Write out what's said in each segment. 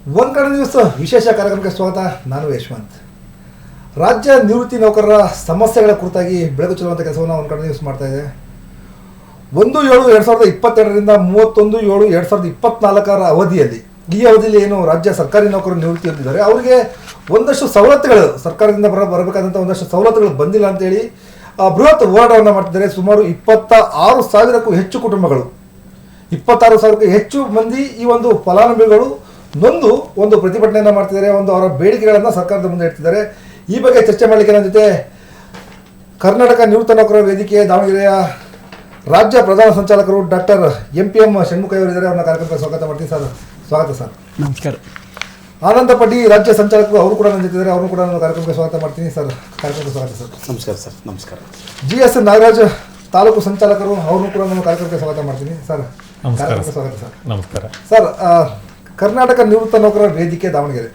ಒಂದು ಕಡೆ ದಿವಸ ವಿಶೇಷ ಕಾರ್ಯಕ್ರಮಕ್ಕೆ ಸ್ವಾಗತ. ನಾನು ಯಶವಂತ್. ರಾಜ್ಯ ನಿವೃತ್ತಿ ನೌಕರರ ಸಮಸ್ಯೆಗಳ ಕುರಿತಾಗಿ ಬೆಳಕು ಚೆಲ್ಲುವಂಥ ಕೆಲಸವನ್ನು ಒಂದು ಕಡೆ ದಿವಸ ಮಾಡ್ತಾ ಇದೆ. 1/7/2022ರಿಂದ 31/7/2024 ಅವಧಿಯಲ್ಲಿ ಈ ಅವಧಿಯಲ್ಲಿ ಏನು ರಾಜ್ಯ ಸರ್ಕಾರಿ ನೌಕರರು ನಿವೃತ್ತಿ ಹೊಂದಿದ್ದಾರೆ ಅವರಿಗೆ ಒಂದಷ್ಟು ಸವಲತ್ತುಗಳು ಸರ್ಕಾರದಿಂದ ಬರಬೇಕಾದಂಥ ಒಂದಷ್ಟು ಸವಲತ್ತುಗಳು ಬಂದಿಲ್ಲ ಅಂತೇಳಿ ಬೃಹತ್ ಹೋರಾಟವನ್ನು ಮಾಡ್ತಿದ್ದಾರೆ. ಸುಮಾರು 26,000ಕ್ಕೂ ಹೆಚ್ಚು ಕುಟುಂಬಗಳು, 26,000ಕ್ಕೂ ಹೆಚ್ಚು ಮಂದಿ ಈ ಒಂದು ಫಲಾನುಭವಿಗಳು ನೊಂದು ಒಂದು ಪ್ರತಿಭಟನೆಯನ್ನು ಮಾಡ್ತಿದ್ದಾರೆ. ಅವರ ಬೇಡಿಕೆಗಳನ್ನು ಸರ್ಕಾರದ ಮುಂದೆ ಇಡ್ತಿದ್ದಾರೆ. ಈ ಬಗ್ಗೆ ಚರ್ಚೆ ಮಾಡಲಿಕ್ಕೆ ನನ್ನ ಜೊತೆ ಕರ್ನಾಟಕ ನಿವೃತ್ತ ನೌಕರರ ವೇದಿಕೆಯ ದಾವಣಗೆರೆಯ ರಾಜ್ಯ ಪ್ರಧಾನ ಸಂಚಾಲಕರು ಡಾಕ್ಟರ್ MPM ಷಣ್ಮುಖ ಅವರಿದ್ದಾರೆ. ಅವ್ರನ್ನ ಕಾರ್ಯಕ್ರಮಕ್ಕೆ ಸ್ವಾಗತ ಮಾಡ್ತೀನಿ ಸರ್. ಸ್ವಾಗತ ಸರ್. ನಮಸ್ಕಾರ. ಆನಂದ ಪಟ್ಟಿ ರಾಜ್ಯ ಸಂಚಾಲಕರು ಅವರು ಕೂಡ ನನ್ನ ಜೊತೆ ಇದ್ದಾರೆ. ಅವ್ರನ್ನೂ ಕೂಡ ನಾನು ಕಾರ್ಯಕ್ರಮಕ್ಕೆ ಸ್ವಾಗತ ಮಾಡ್ತೀನಿ ಸರ್. ಕಾರ್ಯಕ್ರಮಕ್ಕೆ ಸ್ವಾಗತ ಸರ್. ನಮಸ್ಕಾರ ಸರ್. ನಮಸ್ಕಾರ. GS ನಾಗರಾಜ್ ತಾಲೂಕು ಸಂಚಾಲಕರು ಅವ್ರನ್ನೂ ಕೂಡ ನಾನು ಕಾರ್ಯಕ್ರಮಕ್ಕೆ ಸ್ವಾಗತ ಮಾಡ್ತೀನಿ ಸರ್. ಕಾರ್ಯಕ್ರಮಕ್ಕೆ ಸ್ವಾಗತ ಸರ್. ನಮಸ್ಕಾರ ಸರ್. ಕರ್ನಾಟಕ ನಿವೃತ್ತ ನೌಕರರ ವೇದಿಕೆ ದಾವಣಗೆರೆ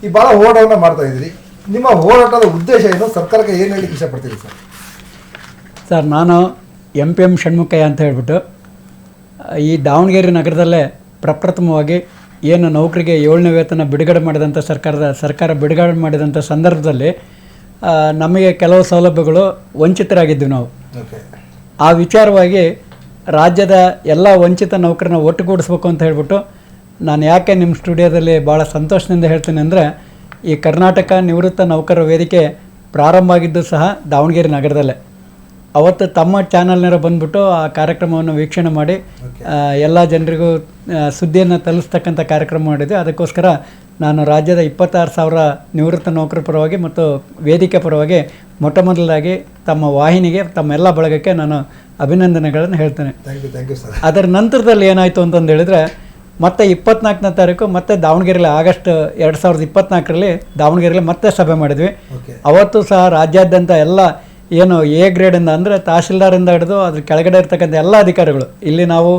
ಈ ಭಾಳ ಹೋರಾಟವನ್ನು ಮಾಡ್ತಾ ಇದ್ದೀರಿ. ನಿಮ್ಮ ಹೋರಾಟದ ಉದ್ದೇಶ ಏನು? ಸರ್ಕಾರಕ್ಕೆ ಏನು ಹೇಳಲಿಕ್ಕೆ ಇಷ್ಟಪಡ್ತೀರಿ ಸರ್? ಸರ್, ನಾನು MPM ಷಣ್ಮುಖಯ್ಯ ಅಂತ ಹೇಳ್ಬಿಟ್ಟು ಈ ದಾವಣಗೆರೆ ನಗರದಲ್ಲೇ ಪ್ರಪ್ರಥಮವಾಗಿ ಏನು ನೌಕರಿಗೆ 7ನೇ ವೇತನ ಬಿಡುಗಡೆ ಮಾಡಿದಂಥ ಸರ್ಕಾರ ಬಿಡುಗಡೆ ಮಾಡಿದಂಥ ಸಂದರ್ಭದಲ್ಲಿ ನಮಗೆ ಕೆಲವು ಸೌಲಭ್ಯಗಳು ವಂಚಿತರಾಗಿದ್ವಿ ನಾವು. ಆ ವಿಚಾರವಾಗಿ ರಾಜ್ಯದ ಎಲ್ಲ ವಂಚಿತ ನೌಕರನ್ನ ಒಟ್ಟುಗೂಡಿಸ್ಬೇಕು ಅಂತ ಹೇಳ್ಬಿಟ್ಟು ನಾನು ಯಾಕೆ ನಿಮ್ಮ ಸ್ಟುಡಿಯೋದಲ್ಲಿ ಭಾಳ ಸಂತೋಷದಿಂದ ಹೇಳ್ತೀನಿ ಅಂದರೆ, ಈ ಕರ್ನಾಟಕ ನಿವೃತ್ತ ನೌಕರರ ವೇದಿಕೆ ಪ್ರಾರಂಭ ಆಗಿದ್ದು ಸಹ ದಾವಣಗೆರೆ ನಗರದಲ್ಲೇ. ಅವತ್ತು ತಮ್ಮ ಚಾನಲ್ನವರು ಬಂದುಬಿಟ್ಟು ಆ ಕಾರ್ಯಕ್ರಮವನ್ನು ವೀಕ್ಷಣೆ ಮಾಡಿ ಎಲ್ಲ ಜನರಿಗೂ ಸುದ್ದಿಯನ್ನು ತಲುಪಿಸ್ತಕ್ಕಂಥ ಕಾರ್ಯಕ್ರಮ ಮಾಡಿದ್ವಿ. ಅದಕ್ಕೋಸ್ಕರ ನಾನು ರಾಜ್ಯದ 26,000 ನಿವೃತ್ತ ನೌಕರರ ಪರವಾಗಿ ಮತ್ತು ವೇದಿಕೆ ಪರವಾಗಿ ಮೊಟ್ಟ ಮೊದಲಾಗಿ ತಮ್ಮ ವಾಹಿನಿಗೆ, ತಮ್ಮೆಲ್ಲ ಬಳಗಕ್ಕೆ ನಾನು ಅಭಿನಂದನೆಗಳನ್ನು ಹೇಳ್ತೇನೆ. ಅದರ ನಂತರದಲ್ಲಿ ಏನಾಯಿತು ಅಂತಂದು ಹೇಳಿದರೆ, ಮತ್ತೆ 24ನೇ ತಾರೀಕು ಮತ್ತೆ ದಾವಣಗೆರೆಯಲ್ಲಿ ಆಗಸ್ಟ್ 2024ರಲ್ಲಿ ದಾವಣಗೆರೆಯಲ್ಲಿ ಮತ್ತೆ ಸಭೆ ಮಾಡಿದ್ವಿ. ಅವತ್ತು ಸಹ ರಾಜ್ಯಾದ್ಯಂತ ಎಲ್ಲ ಏನು A ಗ್ರೇಡಿಂದ ಅಂದರೆ ತಹಶೀಲ್ದಾರಿಂದ ಹಿಡಿದು ಅದ್ರ ಕೆಳಗಡೆ ಇರ್ತಕ್ಕಂಥ ಎಲ್ಲ ಅಧಿಕಾರಿಗಳು, ಇಲ್ಲಿ ನಾವು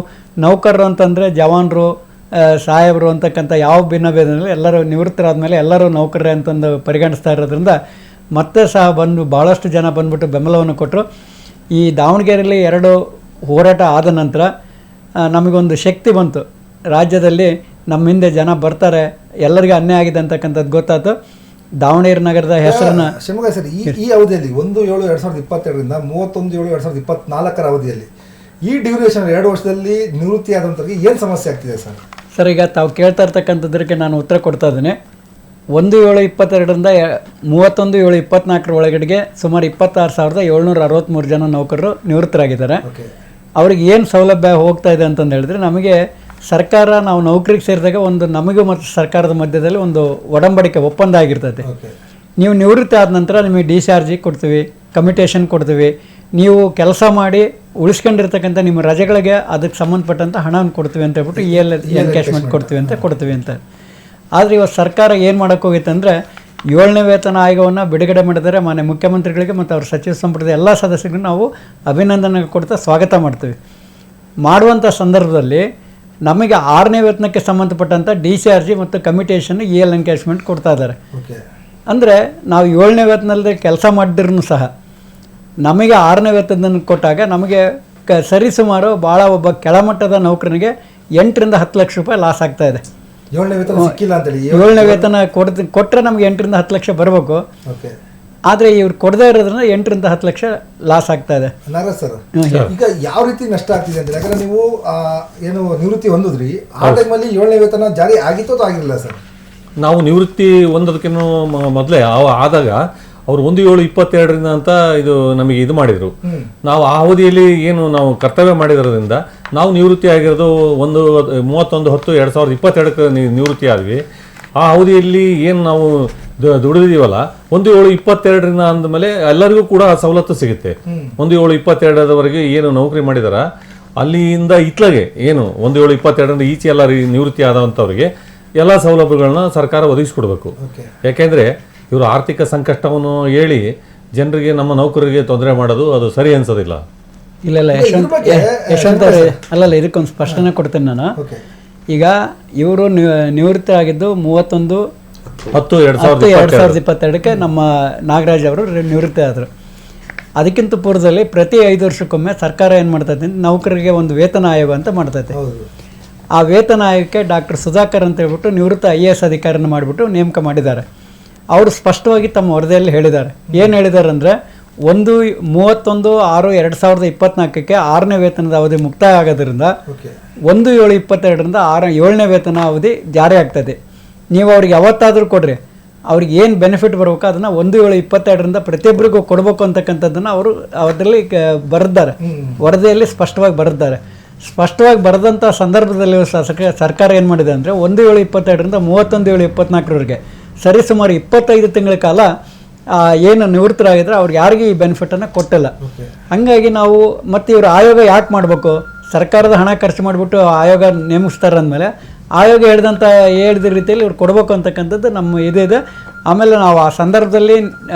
ನೌಕರರು ಅಂತಂದರೆ ಜವಾನರು, ಸಾಹೇಬರು ಅಂತಕ್ಕಂಥ ಯಾವ ಭಿನ್ನಭೇದದಲ್ಲಿ ಎಲ್ಲರೂ ನಿವೃತ್ತರಾದ ಮೇಲೆ ಎಲ್ಲರೂ ನೌಕರರೇ ಅಂತಂದು ಪರಿಗಣಿಸ್ತಾ ಇರೋದ್ರಿಂದ ಮತ್ತೆ ಸಹ ಭಾಳಷ್ಟು ಜನ ಬಂದ್ಬಿಟ್ಟು ಬೆಂಬಲವನ್ನು ಕೊಟ್ಟರು. ಈ ದಾವಣಗೆರೆಯಲ್ಲಿ 2 ಹೋರಾಟ ಆದ ನಂತರ ನಮಗೊಂದು ಶಕ್ತಿ ಬಂತು. ರಾಜ್ಯದಲ್ಲಿ ನಮ್ಮ ಹಿಂದೆ ಜನ ಬರ್ತಾರೆ, ಎಲ್ಲರಿಗೂ ಅನ್ಯಾಯ ಆಗಿದೆ ಅಂತಕ್ಕಂಥದ್ದು ಗೊತ್ತಾಯ್ತು. ದಾವಣಗೆರೆ ನಗರದ ಹೆಸರನ್ನು ಶಿವಮೊಗ್ಗ ಸರ್, ಈ ಅವಧಿಯಲ್ಲಿ 1/7/2022ರಿಂದ 31/7/2024 ಅವಧಿಯಲ್ಲಿ ಈ ಡ್ಯೂರೇಷನ್ 2 ವರ್ಷದಲ್ಲಿ ನಿವೃತ್ತಿ ಆದಂಥವ್ರಿಗೆ ಏನು ಸಮಸ್ಯೆ ಆಗ್ತಿದೆ ಸರ್? ಸರ್, ಈಗ ತಾವು ಕೇಳ್ತಾ ಇರ್ತಕ್ಕಂಥದ್ದಕ್ಕೆ ನಾನು ಉತ್ತರ ಕೊಡ್ತಾ ಇದ್ದೀನಿ. 1/7/22ರಿಂದ 31/7/24 ಒಳಗಡೆಗೆ ಸುಮಾರು 26,763 ಜನ ನೌಕರರು ನಿವೃತ್ತರಾಗಿದ್ದಾರೆ. ಅವ್ರಿಗೆ ಏನು ಸೌಲಭ್ಯ ಹೋಗ್ತಾ ಇದೆ ಅಂತಂದು ಹೇಳಿದ್ರೆ, ನಮಗೆ ಸರ್ಕಾರ, ನಾವು ನೌಕರಿಗೆ ಸೇರಿದಾಗ ಒಂದು ನಮಗೂ ಮತ್ತು ಸರ್ಕಾರದ ಮಧ್ಯದಲ್ಲಿ ಒಂದು ಒಡಂಬಡಿಕೆ ಒಪ್ಪಂದ ಆಗಿರ್ತೈತೆ. ನೀವು ನಿವೃತ್ತಿ ಆದ ನಂತರ ನಿಮಗೆ ಡಿಸ್ಚಾರ್ಜಿ ಕೊಡ್ತೀವಿ, ಕಮ್ಯುಟೇಷನ್ ಕೊಡ್ತೀವಿ, ನೀವು ಕೆಲಸ ಮಾಡಿ ಉಳಿಸ್ಕೊಂಡಿರ್ತಕ್ಕಂಥ ನಿಮ್ಮ ರಜೆಗಳಿಗೆ ಅದಕ್ಕೆ ಸಂಬಂಧಪಟ್ಟಂಥ ಹಣವನ್ನು ಕೊಡ್ತೀವಿ ಅಂತ ಹೇಳ್ಬಿಟ್ಟು ಎನ್ಕ್ಯಾಶ್ಮೆಂಟ್ ಕೊಡ್ತೀವಿ ಅಂತ. ಆದರೆ ಇವತ್ತು ಸರ್ಕಾರ ಏನು ಮಾಡೋಕ್ಕೆ ಹೋಗಿತ್ತು ಅಂದರೆ, 7ನೇ ವೇತನ ಆಯೋಗವನ್ನು ಬಿಡುಗಡೆ ಮಾಡಿದರೆ ಮಾನ್ಯ ಮುಖ್ಯಮಂತ್ರಿಗಳಿಗೆ ಮತ್ತು ಅವ್ರ ಸಚಿವ ಸಂಪುಟದ ಎಲ್ಲ ಸದಸ್ಯರಿಗೂ ನಾವು ಅಭಿನಂದನೆ ಕೊಡ್ತಾ ಸ್ವಾಗತ ಮಾಡ್ತೀವಿ. ಮಾಡುವಂಥ ಸಂದರ್ಭದಲ್ಲಿ ನಮಗೆ 6ನೇ ವೇತನಕ್ಕೆ ಸಂಬಂಧಪಟ್ಟಂಥ ಡಿಸ್ಚಾರ್ಜಿ ಮತ್ತು ಕಮ್ಯುಟೇಷನ್ ಎನ್ಕ್ಯಾಶ್ಮೆಂಟ್ ಕೊಡ್ತಾ ಇದ್ದಾರೆ. ಅಂದರೆ ನಾವು 7ನೇ ವೇತನದಲ್ಲಿ ಕೆಲಸ ಮಾಡಿದ್ರೂ ಸಹ ನಮಗೆ 6ನೇ ವೇತನ ಕೊಟ್ಟಾಗ ನಮಗೆ ಸರಿಸುಮಾರು ಭಾಳ ಒಬ್ಬ ಕೆಳಮಟ್ಟದ ನೌಕರನಿಗೆ 8ರಿಂದ 10 ಲಕ್ಷ ರೂಪಾಯಿ ಲಾಸ್ ಆಗ್ತಾ ಇದೆ. 7ನೇ ವೇತನ ಕೊಟ್ಟರೆ ನಮಗೆ 8ರಿಂದ 10 ಲಕ್ಷ ಬರಬೇಕು. ಆದರೆ ಇವ್ರು ಕೊಡದೇ ಇರೋದ್ರಿಂದ 8ರಿಂದ 10 ಲಕ್ಷ ಲಾಸ್ ಆಗ್ತಾ ಇದೆ. ನಾಗರಾಜ್ ಸರ್, ಈಗ ಯಾವ ರೀತಿ ನಷ್ಟ ಆಗ್ತಿದೆ ಅಂತ, ಯಾಕಂದ್ರೆ ನೀವು ಏನು ನಿವೃತ್ತಿ ಹೊಂದಿದ್ರಿ ಆ ಟೈಮಲ್ಲಿ 7ನೇ ವೇತನ ಜಾರಿ ಆಗಿತ್ತೋ ಆಗಿರಲಿಲ್ಲ ಸರ್? ನಾವು ನಿವೃತ್ತಿ ಹೊಂದೋದಕ್ಕಿಂತ ಮೊದಲೇ ಆದಾಗ ಅವರು 1/7/22ರಿಂದ ಅಂತ ನಮಗೆ ಇದು ಮಾಡಿದರು. ನಾವು ಆ ಅವಧಿಯಲ್ಲಿ ಏನು ನಾವು ಕರ್ತವ್ಯ ಮಾಡಿರೋದ್ರಿಂದ ನಾವು ನಿವೃತ್ತಿ ಆಗಿರೋದು 31/10/2022ಕ್ಕೆ ನಿವೃತ್ತಿ ಆದ್ವಿ. ಆ ಅವಧಿಯಲ್ಲಿ ಏನು ನಾವು ದುಡಿದಿದ್ದೀವಲ್ಲ 1/7/22ರಿಂದ ಅಂದಮೇಲೆ ಎಲ್ಲರಿಗೂ ಕೂಡ ಸವಲತ್ತು ಸಿಗುತ್ತೆ. 1/7/22ರವರೆಗೆ ಏನು ನೌಕರಿ ಮಾಡಿದಾರ ಅಲ್ಲಿಂದ ಇತ್ಲಾಗೆ ಏನು 1/7/22ರಿಂದ ಈಚೆ ಎಲ್ಲ ನಿವೃತ್ತಿ ಆದಂಥವ್ರಿಗೆ ಎಲ್ಲ ಸೌಲಭ್ಯಗಳನ್ನ ಸರ್ಕಾರ ಒದಗಿಸ್ಕೊಡ್ಬೇಕು. ಯಾಕೆಂದರೆ ಇವರು ಆರ್ಥಿಕ ಸಂಕಷ್ಟವನ್ನು ಹೇಳಿ ಜನರಿಗೆ, ನಮ್ಮ ನೌಕರರಿಗೆ ತೊಂದರೆ ಮಾಡೋದು ಅದು ಸರಿ ಅನ್ಸೋದಿಲ್ಲ. ಇಲ್ಲ ಯಶವಂತ ಅಲ್ಲಲ್ಲ, ಇದಕ್ಕೊಂದು ಸ್ಪಷ್ಟನೆ ಕೊಡ್ತೇನೆ ನಾನು. ಈಗ ಇವರು ನಿವೃತ್ತಿ ಆಗಿದ್ದು 31/10/2022ಕ್ಕೆ ನಮ್ಮ ನಾಗರಾಜ್ ಅವರು ನಿವೃತ್ತಿ ಆದರು. ಅದಕ್ಕಿಂತ ಪೂರ್ವದಲ್ಲಿ ಪ್ರತಿ 5 ವರ್ಷಕ್ಕೊಮ್ಮೆ ಸರ್ಕಾರ ಏನು ಮಾಡ್ತೈತೆ, ನೌಕರರಿಗೆ ಒಂದು ವೇತನ ಆಯೋಗ ಅಂತ ಮಾಡ್ತೈತೆ. ಆ ವೇತನ ಆಯೋಗಕ್ಕೆ ಡಾಕ್ಟರ್ ಸುಧಾಕರ್ ಅಂತ ಹೇಳ್ಬಿಟ್ಟು ನಿವೃತ್ತ IAS ಅಧಿಕಾರಿನ ಮಾಡಿಬಿಟ್ಟು ನೇಮಕ ಮಾಡಿದ್ದಾರೆ. ಅವರು ಸ್ಪಷ್ಟವಾಗಿ ತಮ್ಮ ವರದಿಯಲ್ಲಿ ಹೇಳಿದ್ದಾರೆ. ಏನು ಹೇಳಿದ್ದಾರೆ ಅಂದರೆ 31/6/2024ಕ್ಕೆ 6ನೇ ವೇತನದ ಅವಧಿ ಮುಕ್ತಾಯ ಆಗೋದ್ರಿಂದ 1/7/22ರಿಂದ 7ನೇ ವೇತನ ಅವಧಿ ಜಾರಿ ಆಗ್ತದೆ. ನೀವು ಅವ್ರಿಗೆ ಯಾವತ್ತಾದರೂ ಕೊಡ್ರಿ, ಅವ್ರಿಗೆ ಏನು ಬೆನಿಫಿಟ್ ಬರಬೇಕು ಅದನ್ನು 1/7/22ರಿಂದ ಪ್ರತಿಯೊಬ್ಬರಿಗೂ ಕೊಡಬೇಕು ಅಂತಕ್ಕಂಥದ್ದನ್ನು ಅವರು ಅದರಲ್ಲಿ ಬರೆದಿದ್ದಾರೆ, ವರದಿಯಲ್ಲಿ ಸ್ಪಷ್ಟವಾಗಿ ಬರೆದಿದ್ದಾರೆ. ಸ್ಪಷ್ಟವಾಗಿ ಬರೆದಂಥ ಸಂದರ್ಭದಲ್ಲಿ ಸರ್ಕಾರ ಏನು ಮಾಡಿದೆ ಅಂದರೆ 1/7/22ರಿಂದ 31/7/24ವರೆಗೆ ಸರಿಸುಮಾರು 25 ತಿಂಗಳ ಕಾಲ ಏನು ನಿವೃತ್ತರಾಗಿದ್ರೆ ಅವ್ರಿಗೆ ಯಾರಿಗೂ ಈ ಬೆನಿಫಿಟನ್ನು ಕೊಟ್ಟಿಲ್ಲ. ಹಾಗಾಗಿ ನಾವು ಮತ್ತು ಇವರು ಆಯೋಗ ಯಾಕೆ ಮಾಡಬೇಕು, ಸರ್ಕಾರದ ಹಣ ಖರ್ಚು ಮಾಡಿಬಿಟ್ಟು ಆಯೋಗ ನೇಮಿಸ್ತಾರೆ ಅಂದಮೇಲೆ ಆಯೋಗ ಹೇಳಿದ ರೀತಿಯಲ್ಲಿ ಇವ್ರು ಕೊಡಬೇಕು ಅಂತಕ್ಕಂಥದ್ದು ನಮ್ಮ ಇದೆ. ಆಮೇಲೆ ನಾವು ಆ ಸಂದರ್ಭದಲ್ಲಿ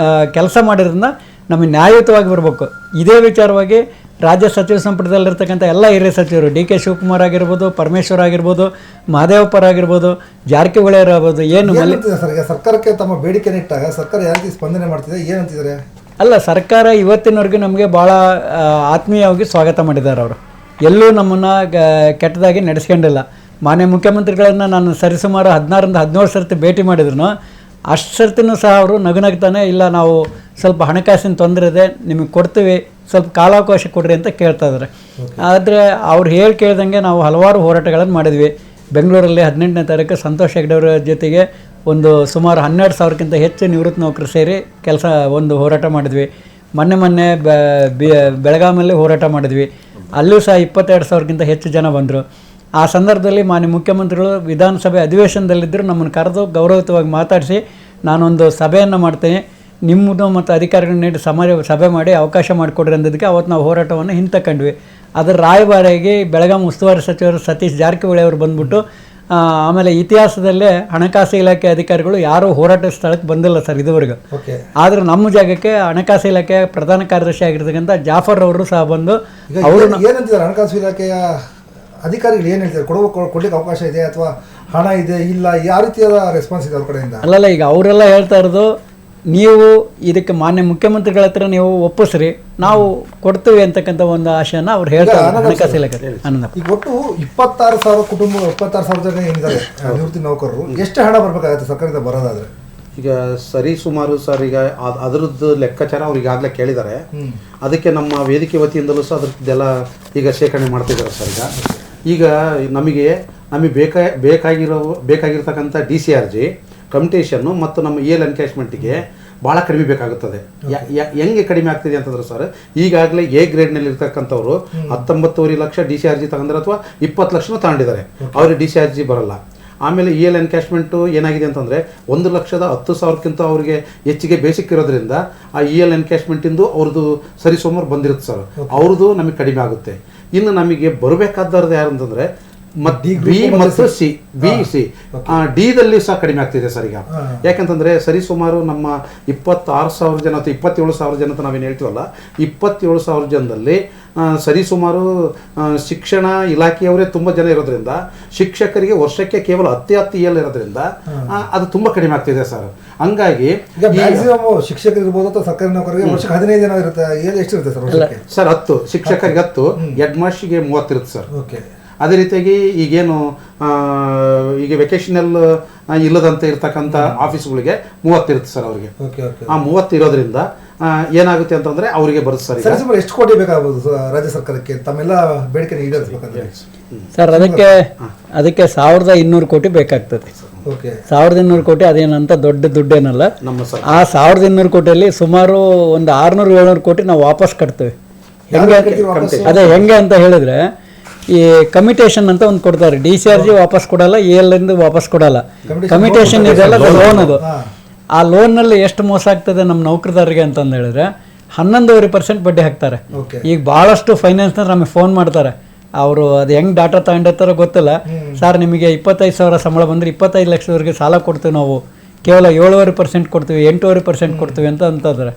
ಕೆಲಸ ಮಾಡಿರೋದನ್ನ ನಮಗೆ ನ್ಯಾಯಯುತವಾಗಿ ಬರಬೇಕು. ಇದೇ ವಿಚಾರವಾಗಿ ರಾಜ್ಯ ಸಚಿವ ಸಂಪುಟದಲ್ಲಿರ್ತಕ್ಕಂಥ ಎಲ್ಲ ಹಿರಿಯ ಸಚಿವರು DK ಶಿವಕುಮಾರ್ ಆಗಿರ್ಬೋದು, ಪರಮೇಶ್ವರ್ ಆಗಿರ್ಬೋದು, ಮಹದೇವಪ್ಪರ್ ಆಗಿರ್ಬೋದು, ಜಾರಕಿಹೊಳಿ ಇರ್ಬೋದು, ಸರ್ ಈಗ ಸರ್ಕಾರಕ್ಕೆ ತಮ್ಮ ಬೇಡಿಕೆ ಇಟ್ಟಾಗ ಸರ್ಕಾರ ಯಾವ ರೀತಿ ಸ್ಪಂದನೆ ಮಾಡ್ತಿದೆ, ಏನಂತಿದ್ದಾರೆ? ಅಲ್ಲ, ಸರ್ಕಾರ ಇವತ್ತಿನವರೆಗೂ ನಮಗೆ ಭಾಳ ಆತ್ಮೀಯವಾಗಿ ಸ್ವಾಗತ ಮಾಡಿದ್ದಾರೆ. ಅವರು ಎಲ್ಲೂ ನಮ್ಮನ್ನು ಕೆಟ್ಟದಾಗಿ ನಡೆಸ್ಕೊಂಡಿಲ್ಲ. ಮಾನ್ಯ ಮುಖ್ಯಮಂತ್ರಿಗಳನ್ನು ನಾನು ಸರಿಸುಮಾರು 16-17 ಸರ್ತಿ ಭೇಟಿ ಮಾಡಿದ್ರು, ಅಷ್ಟು ಸರ್ತಿನೂ ಸಹ ಅವರು ನಗುನಗ್ತಾನೆ ಇಲ್ಲ, ನಾವು ಸ್ವಲ್ಪ ಹಣಕಾಸಿನ ತೊಂದರೆ ಇದೆ, ನಿಮಗೆ ಕೊಡ್ತೀವಿ, ಸ್ವಲ್ಪ ಕಾಲಾವಕಾಶ ಕೊಡ್ರಿ ಅಂತ ಕೇಳ್ತಾ ಇದ್ದಾರೆ. ಆದರೆ ಅವ್ರು ಕೇಳ್ದಂಗೆ ನಾವು ಹಲವಾರು ಹೋರಾಟಗಳನ್ನು ಮಾಡಿದ್ವಿ. ಬೆಂಗಳೂರಲ್ಲಿ 18ನೇ ತಾರೀಕು ಸಂತೋಷ್ ಹೆಗ್ಡೆ ಅವರ ಜೊತೆಗೆ ಸುಮಾರು 12,000ಕ್ಕಿಂತ ಹೆಚ್ಚು ನಿವೃತ್ತ ನೌಕರು ಸೇರಿ ಒಂದು ಹೋರಾಟ ಮಾಡಿದ್ವಿ. ಮೊನ್ನೆ ಬೆಳಗಾವಿಯಲ್ಲಿ ಹೋರಾಟ ಮಾಡಿದ್ವಿ. ಅಲ್ಲೂ ಸಹ 22,000ಕ್ಕಿಂತ ಹೆಚ್ಚು ಜನ ಬಂದರು. ಆ ಸಂದರ್ಭದಲ್ಲಿ ಮಾನ್ಯ ಮುಖ್ಯಮಂತ್ರಿಗಳು ವಿಧಾನಸಭೆ ಅಧಿವೇಶನದಲ್ಲಿದ್ದರು, ನಮ್ಮನ್ನು ಕರೆದು ಗೌರವಯುತವಾಗಿ ಮಾತಾಡಿಸಿ ನಾನೊಂದು ಸಭೆಯನ್ನು ಮಾಡ್ತೇನೆ, ನಿಮ್ಮದು ಮತ್ತು ಅಧಿಕಾರಿಗಳನ್ನ ನೀಡಿ ಸಭೆ ಮಾಡಿ ಅವಕಾಶ ಮಾಡಿಕೊಡ್ರಿ ಅಂದಿದ್ದಕ್ಕೆ ಅವತ್ತು ನಾವು ಹೋರಾಟವನ್ನು ಹಿಂತಕೊಂಡ್ವಿ. ಅದರ ರಾಯಭಾರಿಯಾಗಿ ಬೆಳಗಾವಿ ಉಸ್ತುವಾರಿ ಸಚಿವರು ಸತೀಶ್ ಜಾರಕಿಹೊಳಿ ಅವರು ಬಂದ್ಬಿಟ್ಟು ಆಮೇಲೆ ಇತಿಹಾಸದಲ್ಲೇ ಹಣಕಾಸು ಇಲಾಖೆ ಅಧಿಕಾರಿಗಳು ಯಾರೂ ಹೋರಾಟ ಸ್ಥಳಕ್ಕೆ ಬಂದಿಲ್ಲ ಸರ್ ಇದುವರೆಗೂ. ಆದರೆ ನಮ್ಮ ಜಾಗಕ್ಕೆ ಹಣಕಾಸು ಇಲಾಖೆ ಪ್ರಧಾನ ಕಾರ್ಯದರ್ಶಿ ಆಗಿರ್ತಕ್ಕಂಥ ಜಾಫರ್ ಅವರು ಸಹ ಬಂದು ಅವರು ಏನಂತಿದ್ದಾರೆ, ಹಣಕಾಸು ಇಲಾಖೆಯ ಅಧಿಕಾರಿಗಳು ಏನು ಹೇಳ್ತಾರೆ, ಕೊಡ್ಲಿಕ್ಕೆ ಅವಕಾಶ ಇದೆ ಅಥವಾ ಹಣ ಇದೆ ಇಲ್ಲ, ಯಾವ ರೀತಿಯಾದ ರೆಸ್ಪಾನ್ಸ್ ಇದೆ ಅವ್ರ ಕಡೆಯಿಂದ? ಅಲ್ಲಲ್ಲ, ಈಗ ಅವರೆಲ್ಲ ಹೇಳ್ತಾ ಇರೋದು ನೀವು ಇದಕ್ಕೆ ಮಾನ್ಯ ಮುಖ್ಯಮಂತ್ರಿಗಳ ಹತ್ರ ನೀವು ಒಪ್ಪಿಸ್ರಿ, ನಾವು ಕೊಡ್ತೀವಿ ಅಂತಕ್ಕಂಥ ಒಂದು ಆಶೆಯನ್ನು ಅವ್ರು ಹೇಳ್ತಾರೆ. ಹಣಕಾಸು ಇಲಾಖೆ ಈಗ ಒಟ್ಟು 26,000 ಕುಟುಂಬ, 26,000 ಜನ ಏನಿದ್ದಾರೆ ನಿವೃತ್ತಿ ನೌಕರರು, ಎಷ್ಟು ಹಣ ಬರಬೇಕಾಗುತ್ತೆ ಸರ್ಕಾರದಿಂದ ಬರೋದಾದ್ರೆ? ಈಗ ಸರಿ ಸುಮಾರು ಸರ್, ಈಗ ಅದರದ್ದು ಲೆಕ್ಕಾಚಾರ ಅವ್ರು ಈಗಾಗಲೇ ಕೇಳಿದ್ದಾರೆ. ಅದಕ್ಕೆ ನಮ್ಮ ವೇದಿಕೆ ವತಿಯಿಂದಲೂ ಸಹ ಅದ್ರದ್ದೆಲ್ಲ ಈಗ ಶೇಖರಣೆ ಮಾಡ್ತಿದ್ದಾರೆ ಸರ್. ಈಗ ನಮಗೆ ಬೇಕಾಗಿರ್ತಕ್ಕಂಥ DCRG ಕಮ್ಯುಟೇಷನ್ನು ಮತ್ತು ನಮ್ಮ EL ಎನ್ಕ್ಯಾಶ್ಮೆಂಟಿಗೆ ಭಾಳ ಕಡಿಮೆ ಬೇಕಾಗುತ್ತದೆ. ಹೆಂಗೆ ಕಡಿಮೆ ಆಗ್ತಿದೆ ಅಂತಂದ್ರೆ ಸರ್, ಈಗಾಗಲೇ A ಗ್ರೇಡ್ನಲ್ಲಿ ಇರ್ತಕ್ಕಂಥವ್ರು 19.5 ಲಕ್ಷ DCRG ತಗೊಂಡ್ರೆ ಅಥವಾ 20 ಲಕ್ಷನೂ ತಗೊಂಡಿದ್ದಾರೆ, ಅವ್ರಿಗೆ DCRG ಬರಲ್ಲ. ಆಮೇಲೆ EL ಎನ್ಕ್ಯಾಶ್ಮೆಂಟು ಏನಾಗಿದೆ ಅಂತಂದರೆ 1,10,000ಕ್ಕಿಂತ ಅವ್ರಿಗೆ ಹೆಚ್ಚಿಗೆ ಬೇಸಿಕ್ ಇರೋದ್ರಿಂದ ಆ EL ಎನ್ಕ್ಯಾಶ್ಮೆಂಟಿಂದು ಅವ್ರದ್ದು ಸರಿಸುಮಾರು ಬಂದಿರುತ್ತೆ ಸರ್, ಅವ್ರದ್ದು ನಮಗೆ ಕಡಿಮೆ ಆಗುತ್ತೆ. ಇನ್ನು ನಮಗೆ ಬರಬೇಕಾದವ್ರದ್ದು ಯಾರು ಅಂತಂದರೆ B ಮತ್ತು C, ಡಿದಲ್ಲಿ ಸಹ ಕಡಿಮೆ ಆಗ್ತಿದೆ ಸರ್ ಈಗ. ಯಾಕಂತಂದರೆ ಸರಿಸುಮಾರು ನಮ್ಮ 26,000 ಜನ ಅಥವಾ 27,000 ಜನ ಅಂತ ನಾವೇನು ಹೇಳ್ತೀವಲ್ಲ, 27,000 ಜನದಲ್ಲಿ ಸರಿಸುಮಾರು ಶಿಕ್ಷಣ ಇಲಾಖೆಯವರೇ ತುಂಬ ಜನ ಇರೋದ್ರಿಂದ ಶಿಕ್ಷಕರಿಗೆ ವರ್ಷಕ್ಕೆ ಕೇವಲ 10 EL ಇರೋದ್ರಿಂದ ಅದು ತುಂಬ ಕಡಿಮೆ ಆಗ್ತಿದೆ ಸರ್. ಹಂಗಾಗಿ ಶಿಕ್ಷಕರು ಇರ್ಬೋದು ಅಥವಾ ಸರ್ಕಾರಿ ನೌಕರಿಗೆ ವರ್ಷಕ್ಕೆ 15 ಜನ ಇರುತ್ತೆ, ಎಷ್ಟಿರುತ್ತೆ ಸರ್? 10 ಶಿಕ್ಷಕರಿಗೆ 10, ಹೆಡ್ ಮಾಸ್ಟರ್ಗೆ 30 ಇರುತ್ತೆ ಸರ್. ಅದೇ ರೀತಿಯಾಗಿ ಈಗೇನು ಈಗ ವೆಕೇಶನಲ್ ಇಲ್ಲದಂತೆ ಇರ್ತಕ್ಕಂಥ ಆಫೀಸ್ಗಳಿಗೆ 30 ಇರುತ್ತೆ ಸರ್ ಅವ್ರಿಗೆ. ಆ 30 ಇರೋದ್ರಿಂದ ಏನಾಗುತ್ತೆ ಅಂತಂದ್ರೆ ಅವರಿಗೆ ಬರುತ್ತೆ ಸರ್. ಎಷ್ಟು ಕೋಟಿ ಬೇಕಾಗಬಹುದು ರಾಜ್ಯ ಸರ್ಕಾರಕ್ಕೆ ತಮ್ಮೆಲ್ಲ ಬೇಡಿಕೆ ಈಡೇರಿಸಬೇಕಂದ್ರೆ? ಸರ್ ಅದಕ್ಕೆ 1,200 ಕೋಟಿ ಬೇಕಾಗ್ತದೆ. 1,200 ಕೋಟಿ ಅದೇನಂತ ದೊಡ್ಡ ದುಡ್ಡೇನಲ್ಲ. ಆ 1,200 ಕೋಟಿಯಲ್ಲಿ ಸುಮಾರು ಒಂದು 600-700 ಕೋಟಿ ನಾವು ವಾಪಸ್ ಕಟ್ತೇವೆ. ಹೆಂಗೆ ಅಂತ ಹೇಳಿದ್ರೆ, ಈ ಕಮಿಟೇಷನ್ ಅಂತ ಒಂದು ಕೊಡ್ತಾರೆ, DCRG ವಾಪಸ್ ಕೊಡಲ್ಲ, EL ವಾಪಸ್ ಕೊಡಲ್ಲ. ಕಮಿಟೇಷನ್ ಇದೆಲ್ಲ ಲೋನ್, ಅದು ಆ ಲೋನ್ನಲ್ಲಿ ಎಷ್ಟು ಮೋಸ ಆಗ್ತದೆ ನಮ್ಮ ನೌಕರದಾರರಿಗೆ ಅಂತಂದು ಹೇಳಿದ್ರೆ 11.5% ಬಡ್ಡಿ ಹಾಕ್ತಾರೆ. ಈಗ ಭಾಳಷ್ಟು ಫೈನಾನ್ಸ್ನ ನಮಗೆ ಫೋನ್ ಮಾಡ್ತಾರೆ, ಅವರು ಅದು ಹೆಂಗೆ ಡಾಟಾ ತಗೊಂಡಿರ್ತಾರೋ ಗೊತ್ತಿಲ್ಲ, ಸರ್ ನಿಮಗೆ 25,000 ಸಂಬಳ ಬಂದರೆ 25 ಲಕ್ಷದವರೆಗೆ ಸಾಲ ಕೊಡ್ತೀವಿ, ನಾವು ಕೇವಲ 7.5% ಕೊಡ್ತೀವಿ, 8.5% ಕೊಡ್ತೀವಿ ಅಂತಂತಾರೆ.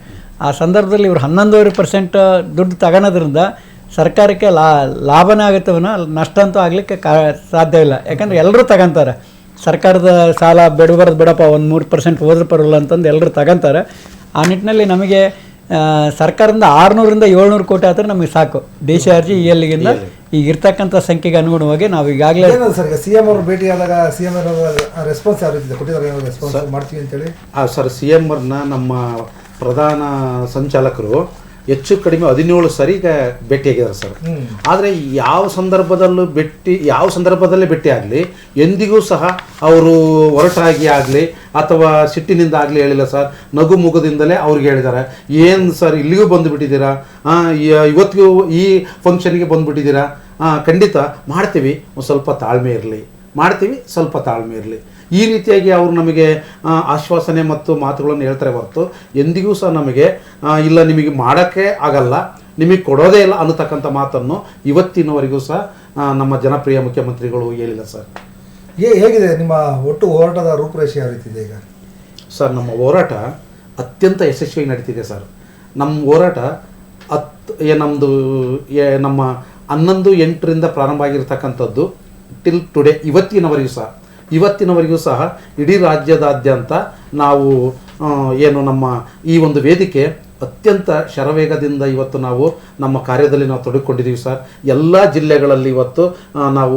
ಆ ಸಂದರ್ಭದಲ್ಲಿ ಇವರು 11.5% ದುಡ್ಡು ತಗೊಳೋದ್ರಿಂದ ಸರ್ಕಾರಕ್ಕೆ ಲಾಭನೇ ಆಗುತ್ತೆ, ನಷ್ಟ ಅಂತೂ ಆಗಲಿಕ್ಕೆ ಸಾಧ್ಯ ಇಲ್ಲ. ಯಾಕಂದರೆ ಎಲ್ಲರೂ ತಗೊಂತಾರೆ, ಸರ್ಕಾರದ ಸಾಲ ಬಿಡಪ್ಪ 1-3% ಹೋದ್ರೆ ಪರವಾಗಿಲ್ಲ ಅಂತಂದು ಎಲ್ಲರೂ ತಗೊಂತಾರೆ. ಆ ನಿಟ್ಟಿನಲ್ಲಿ ನಮಗೆ ಸರ್ಕಾರದಿಂದ 600-700 ಕೋಟಿ ಆದರೆ ನಮಗೆ ಸಾಕು. DCRG ELಗಿಂದ ಈಗ ಇರ್ತಕ್ಕಂಥ ಸಂಖ್ಯೆಗೆ ಅನುಗುಣವಾಗಿ ನಾವು ಈಗಾಗಲೇ ಏನದು ಸರ್, ಈಗ CM ಅವರು ಭೇಟಿಯಾದಾಗ CM ರೆಸ್ಪಾನ್ಸ್ ಯಾವ ರೀತಿ ಇದೆ, ಕೊಟ್ಟಿದ್ದಾರೆ ಏನೋ ರೆಸ್ಪಾನ್ಸ್ ಮಾಡ್ತೀವಿ ಅಂತೇಳಿ? ಸರ್ CM ಅವ್ರನ್ನ ನಮ್ಮ ಪ್ರಧಾನ ಸಂಚಾಲಕರು ಹೆಚ್ಚು ಕಡಿಮೆ 17 ಸರಿ ಭೇಟಿಯಾಗಿದ್ದಾರೆ ಸರ್. ಆದರೆ ಯಾವ ಸಂದರ್ಭದಲ್ಲೇ ಭೇಟಿ ಆಗಲಿ ಎಂದಿಗೂ ಸಹ ಅವರು ಹೊರಟಾಗಿ ಆಗಲಿ ಅಥವಾ ಸಿಟ್ಟಿನಿಂದ ಆಗಲಿ ಹೇಳಿಲ್ಲ ಸರ್. ನಗು ಮುಖದಿಂದಲೇ ಅವ್ರಿಗೆ ಹೇಳಿದ್ದಾರೆ, ಏನು ಸರ್ ಇಲ್ಲಿಗೂ ಬಂದುಬಿಟ್ಟಿದ್ದೀರಾ, ಇವತ್ತಿಗೂ ಈ ಫಂಕ್ಷನ್ಗೆ ಬಂದುಬಿಟ್ಟಿದ್ದೀರಾ, ಖಂಡಿತ ಮಾಡ್ತೀವಿ, ಒಂದು ಸ್ವಲ್ಪ ತಾಳ್ಮೆ ಇರಲಿ, ಈ ರೀತಿಯಾಗಿ ಅವರು ನಮಗೆ ಆಶ್ವಾಸನೆ ಮತ್ತು ಮಾತುಗಳನ್ನು ಹೇಳ್ತಾರೆ ಹೊರತು ಎಂದಿಗೂ ಸಹ ನಮಗೆ ಇಲ್ಲ ನಿಮಗೆ ಮಾಡೋಕ್ಕೆ ಆಗಲ್ಲ, ನಿಮಗೆ ಕೊಡೋದೇ ಇಲ್ಲ ಅನ್ನತಕ್ಕಂಥ ಮಾತನ್ನು ಇವತ್ತಿನವರೆಗೂ ಸಹ ನಮ್ಮ ಜನಪ್ರಿಯ ಮುಖ್ಯಮಂತ್ರಿಗಳು ಹೇಳಿಲ್ಲ ಸರ್. ಹೇಗಿದೆ ನಿಮ್ಮ ಒಟ್ಟು ಹೋರಾಟದ ರೂಪುರೇಷೆ ಯಾವ ರೀತಿ ಇದೆ ಈಗ? ಸರ್ ನಮ್ಮ ಹೋರಾಟ ಅತ್ಯಂತ ಯಶಸ್ವಿಯಾಗಿ ನಡೀತಿದೆ ಸರ್. ನಮ್ಮ ಹೋರಾಟ ನಮ್ಮದು ನಮ್ಮ 11/8 ಪ್ರಾರಂಭ ಆಗಿರ್ತಕ್ಕಂಥದ್ದು ಟಿಲ್ ಟುಡೇ ಇವತ್ತಿನವರೆಗೂ ಸಹ ಇಡೀ ರಾಜ್ಯದಾದ್ಯಂತ ನಾವು ಏನು ನಮ್ಮ ಈ ಒಂದು ವೇದಿಕೆ ಅತ್ಯಂತ ಶರವೇಗದಿಂದ ಇವತ್ತು ನಾವು ನಮ್ಮ ಕಾರ್ಯದಲ್ಲಿ ನಾವು ತೊಡಗಿಕೊಂಡಿದ್ದೀವಿ ಸರ್. ಎಲ್ಲ ಜಿಲ್ಲೆಗಳಲ್ಲಿ ಇವತ್ತು ನಾವು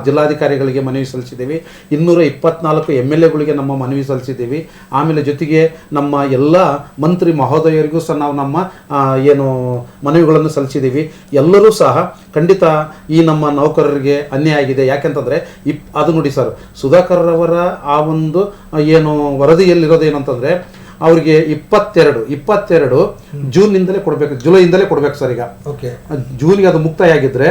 ಜಿಲ್ಲಾಧಿಕಾರಿಗಳಿಗೆ ಮನವಿ ಸಲ್ಲಿಸಿದ್ದೀವಿ, 224 MLAಗಳಿಗೆ ನಮ್ಮ ಮನವಿ ಸಲ್ಲಿಸಿದ್ದೀವಿ. ಆಮೇಲೆ ಜೊತೆಗೆ ನಮ್ಮ ಎಲ್ಲ ಮಂತ್ರಿ ಮಹೋದಯರಿಗೂ ಸಹ ನಾವು ನಮ್ಮ ಏನು ಮನವಿಗಳನ್ನು ಸಲ್ಲಿಸಿದ್ದೀವಿ. ಎಲ್ಲರೂ ಸಹ ಖಂಡಿತ ಈ ನಮ್ಮ ನೌಕರರಿಗೆ ಅನ್ಯಾಯ ಆಗಿದೆ. ಯಾಕೆಂತಂದರೆ ಅದು ನೋಡಿ ಸರ್, ಸುಧಾಕರ್ ಅವರ ಆ ಒಂದು ಏನು ವರದಿಯಲ್ಲಿರೋದು ಏನಂತಂದರೆ ಅವ್ರಿಗೆ 22 ಜೂನ್ನಿಂದಲೇ ಕೊಡಬೇಕು, ಜುಲೈಯಿಂದಲೇ ಕೊಡಬೇಕು ಸರ್. ಈಗ ಜೂನ್ಗೆ ಅದು ಮುಕ್ತಾಯ ಆಗಿದ್ರೆ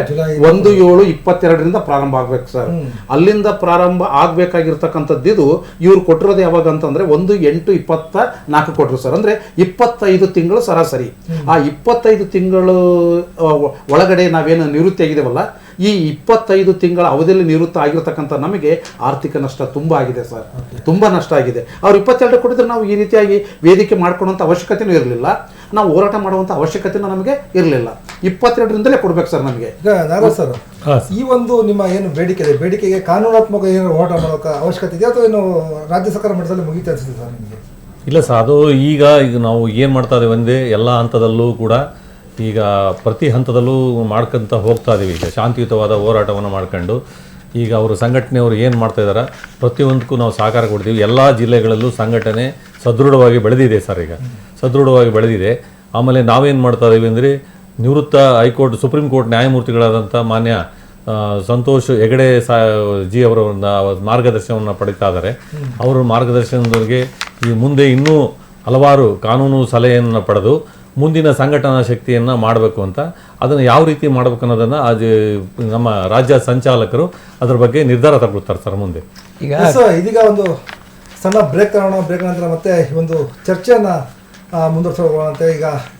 1/7/22 ಪ್ರಾರಂಭ ಆಗ್ಬೇಕು ಸರ್. ಅಲ್ಲಿಂದ ಪ್ರಾರಂಭ ಆಗ್ಬೇಕಾಗಿರ್ತಕ್ಕಂಥದ್ದು ಇದು ಇವ್ರು ಕೊಟ್ಟಿರೋದು ಯಾವಾಗ ಅಂತಂದ್ರೆ 1/8/24 ಕೊಟ್ಟರು ಸರ್. ಅಂದ್ರೆ 25 ತಿಂಗಳು ಸರಾಸರಿ. ಆ 25 ತಿಂಗಳು ಒಳಗಡೆ ನಾವೇನು ನಿವೃತ್ತಿ ಆಗಿದ್ದೇವಲ್ಲ, ಈ 25 ತಿಂಗಳ ಅವಧಿಯಲ್ಲಿ ನಿವೃತ್ತ ಆಗಿರ್ತಕ್ಕಂಥ ನಮಗೆ ಆರ್ಥಿಕ ನಷ್ಟ ತುಂಬಾ ಆಗಿದೆ ಸರ್, ತುಂಬಾ ನಷ್ಟ ಆಗಿದೆ. ಅವ್ರು 22 ಕೊಟ್ಟಿದ್ರೆ ನಾವು ಈ ರೀತಿಯಾಗಿ ವೇದಿಕೆ ಮಾಡ್ಕೊಳ್ಳುವಂಥ ಅವಶ್ಯಕತೆನೂ ಇರಲಿಲ್ಲ, ನಾವು ಹೋರಾಟ ಮಾಡುವಂಥ ಅವಶ್ಯಕತೆನೂ ನಮಗೆ ಇರಲಿಲ್ಲ. 22ರಿಂದಲೇ ಕೊಡ್ಬೇಕು ಸರ್ ನಮಗೆ. ಈಗ ಸರ್, ಈ ಒಂದು ನಿಮ್ಮ ಏನು ಬೇಡಿಕೆ ಇದೆ, ಬೇಡಿಕೆಗೆ ಕಾನೂನಾತ್ಮಕ ಏನು ಹೋರಾಟ ಮಾಡೋಕೆ ಅವಶ್ಯಕತೆ ಇದೆ ಅಥವಾ ಏನು ರಾಜ್ಯ ಸರ್ಕಾರ ಮಟ್ಟದಲ್ಲಿ ಮುಗಿತಾ ಅನಿಸುತ್ತೆ ಸರ್ ನಿಮಗೆ? ಇಲ್ಲ ಸರ್, ಅದು ಈಗ ನಾವು ಏನು ಮಾಡ್ತಾ ಇದ್ದೀವಿ ಅಂದರೆ ಎಲ್ಲ ಹಂತದಲ್ಲೂ ಕೂಡ ಈಗ ಪ್ರತಿ ಹಂತದಲ್ಲೂ ಮಾಡ್ಕೊತ ಹೋಗ್ತಾ ಇದ್ದೀವಿ. ಈಗ ಶಾಂತಿಯುತವಾದ ಹೋರಾಟವನ್ನು ಮಾಡ್ಕೊಂಡು ಈಗ ಅವರು ಸಂಘಟನೆಯವರು ಏನು ಮಾಡ್ತಾಯಿದ್ದಾರೆ ಪ್ರತಿಯೊಂದಕ್ಕೂ ನಾವು ಸಹಕಾರ ಕೊಡ್ತೀವಿ. ಎಲ್ಲ ಜಿಲ್ಲೆಗಳಲ್ಲೂ ಸಂಘಟನೆ ಸದೃಢವಾಗಿ ಬೆಳೆದಿದೆ ಸರ್, ಈಗ ಸದೃಢವಾಗಿ ಬೆಳೆದಿದೆ. ಆಮೇಲೆ ನಾವೇನು ಮಾಡ್ತಾ ಇದ್ದೀವಿ ಅಂದರೆ ನಿವೃತ್ತ ಹೈಕೋರ್ಟ್ ಸುಪ್ರೀಂ ಕೋರ್ಟ್ ನ್ಯಾಯಮೂರ್ತಿಗಳಾದಂಥ ಮಾನ್ಯ ಸಂತೋಷ್ ಹೆಗಡೆ ಜಿ ಅವರ ಮಾರ್ಗದರ್ಶನವನ್ನು ಪಡಿತಾ ಇದ್ದಾರೆ. ಅವರ ಮಾರ್ಗದರ್ಶನದೊಳಗೆ ಈ ಮುಂದೆ ಇನ್ನೂ ಹಲವಾರು ಕಾನೂನು ಸಲಹೆಯನ್ನು ಪಡೆದು ಮುಂದಿನ ಸಂಘಟನಾ ಶಕ್ತಿಯನ್ನು ಮಾಡಬೇಕು ಅಂತ, ಅದನ್ನು ಯಾವ ರೀತಿ ಮಾಡಬೇಕು ಅನ್ನೋದನ್ನು ನಮ್ಮ ರಾಜ್ಯ ಸಂಚಾಲಕರು ಅದರ ಬಗ್ಗೆ ನಿರ್ಧಾರ ತಗೊಳ್ತಾರೆ ಸರ್ ಮುಂದೆ. ಇದೀಗ ಒಂದು ಸಣ್ಣ ಬ್ರೇಕ್ ತಗೋಣ, ಬ್ರೇಕ್ ನಂತರ ಮತ್ತೆ ಒಂದು ಚರ್ಚೆಯನ್ನು ಮುಂದುವರಿಸೋಣಂತೆ.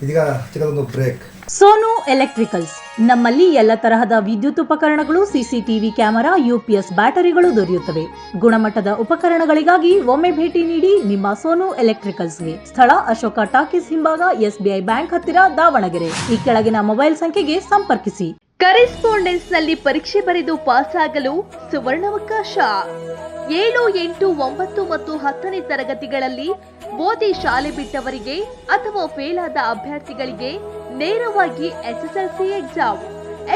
ಇದೀಗ ಚಿಕ್ಕದೊಂದು ಬ್ರೇಕ್. ಸೋನು ಎಲೆಕ್ಟ್ರಿಕಲ್ಸ್, ನಮ್ಮಲ್ಲಿ ಎಲ್ಲ ತರಹದ ವಿದ್ಯುತ್ ಉಪಕರಣಗಳು, CCTV ಕ್ಯಾಮೆರಾ, UPS ಬ್ಯಾಟರಿಗಳು ದೊರೆಯುತ್ತವೆ. ಗುಣಮಟ್ಟದ ಉಪಕರಣಗಳಿಗಾಗಿ ಒಮ್ಮೆ ಭೇಟಿ ನೀಡಿ ನಿಮ್ಮ ಸೋನು ಎಲೆಕ್ಟ್ರಿಕಲ್ಸ್ಗೆ. ಸ್ಥಳ ಅಶೋಕ ಟಾಕೀಸ್ ಹಿಂಭಾಗ, SBI ಬ್ಯಾಂಕ್ ಹತ್ತಿರ, ದಾವಣಗೆರೆ. ಈ ಕೆಳಗಿನ ಮೊಬೈಲ್ ಸಂಖ್ಯೆಗೆ ಸಂಪರ್ಕಿಸಿ. ಕರೆಸ್ಪಾಂಡೆನ್ಸ್ ನಲ್ಲಿ ಪರೀಕ್ಷೆ ಬರೆದು ಪಾಸ್ ಆಗಲು ಸುವರ್ಣಾವಕಾಶ. 7, 8, 9 ಮತ್ತು 10ನೇ ತರಗತಿಗಳಲ್ಲಿ ಓದಿ ಶಾಲೆ ಬಿಟ್ಟವರಿಗೆ ಅಥವಾ ಫೇಲ್ ಆದ ಅಭ್ಯರ್ಥಿಗಳಿಗೆ ನೇರವಾಗಿ SSLC ಎಕ್ಸಾಮ್.